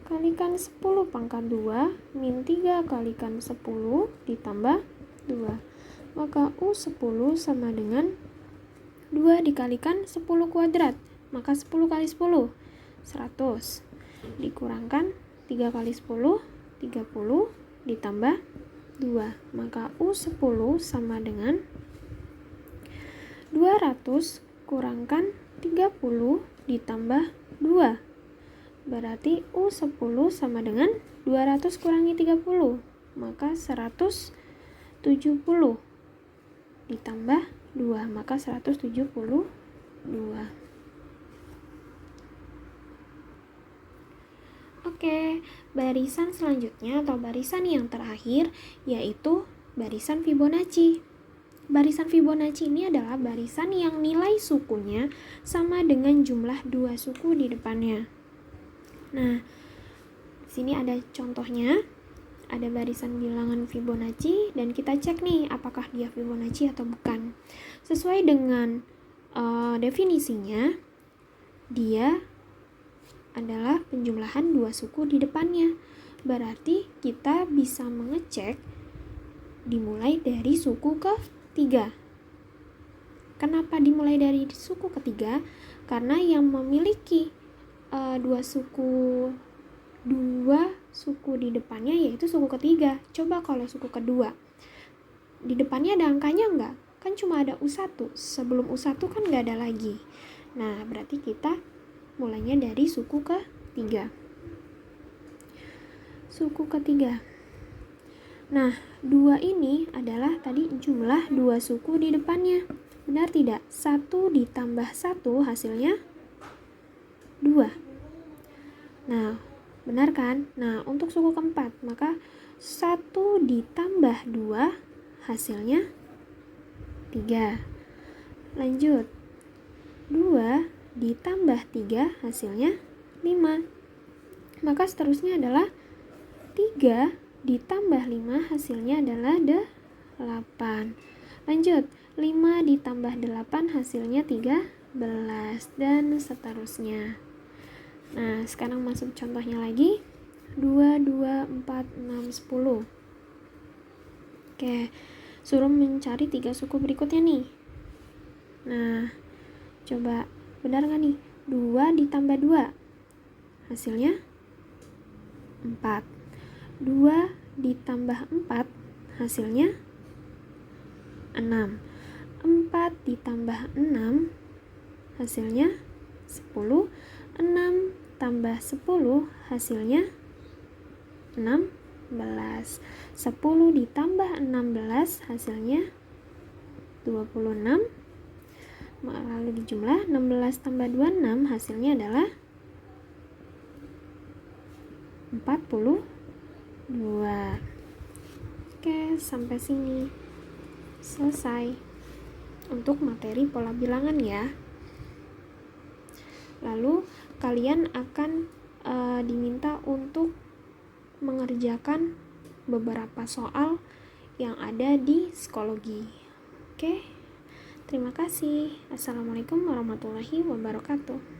kalikan 10 pangkat 2 min 3 kalikan 10 ditambah 2. Maka U10 sama dengan 2 dikalikan 10 kuadrat. Maka 10 kali 10, 100. Dikurangkan 3 kali 10, 30. Ditambah 2. Maka U10 sama dengan 200 kurangkan 30 ditambah 2. Berarti U10 sama dengan 200 kurangi 30. Maka 170 ditambah 2. Maka 172. Oke, barisan selanjutnya atau barisan yang terakhir yaitu barisan Fibonacci. Barisan Fibonacci ini adalah barisan yang nilai sukunya sama dengan jumlah 2 suku di depannya. Nah, sini ada contohnya. Ada barisan bilangan Fibonacci dan kita cek nih apakah dia Fibonacci atau bukan. Sesuai dengan definisinya, dia adalah penjumlahan 2 suku di depannya. Berarti kita bisa mengecek dimulai dari suku ketiga. Kenapa dimulai dari suku ketiga? Karena yang memiliki dua suku di depannya yaitu suku ketiga. Coba kalau suku kedua, di depannya ada angkanya enggak? Kan cuma ada U1. Sebelum U1 kan enggak ada lagi. Nah, berarti kita mulainya dari suku ketiga. Suku ketiga. Nah, 2 ini adalah tadi jumlah 2 suku di depannya. Benar tidak? 1 ditambah 1 hasilnya 2. Nah, benar kan? Nah, untuk suku keempat, maka 1 ditambah 2 hasilnya 3. Lanjut. 2 ditambah 3 hasilnya 5. Maka seterusnya adalah 3 ditambah 5 hasilnya adalah 8. Lanjut. 5 ditambah 8 hasilnya 13 dan seterusnya. Nah, sekarang masuk contohnya lagi. 2, 2, 4, 6, 10. Oke, suruh mencari 3 suku berikutnya nih. Nah, coba benar nggak nih? 2 ditambah 2 hasilnya 4. 2 ditambah 4 hasilnya 6. 4 ditambah 6 hasilnya 10. 6 tambah 10 hasilnya 16. 10 ditambah 16 hasilnya 26. Lalu dijumlah 16 tambah 26 hasilnya adalah 42. Oke, sampai sini selesai untuk materi pola bilangan ya. Lalu kalian akan diminta untuk mengerjakan beberapa soal yang ada di psikologi. Oke, terima kasih. Assalamualaikum warahmatullahi wabarakatuh.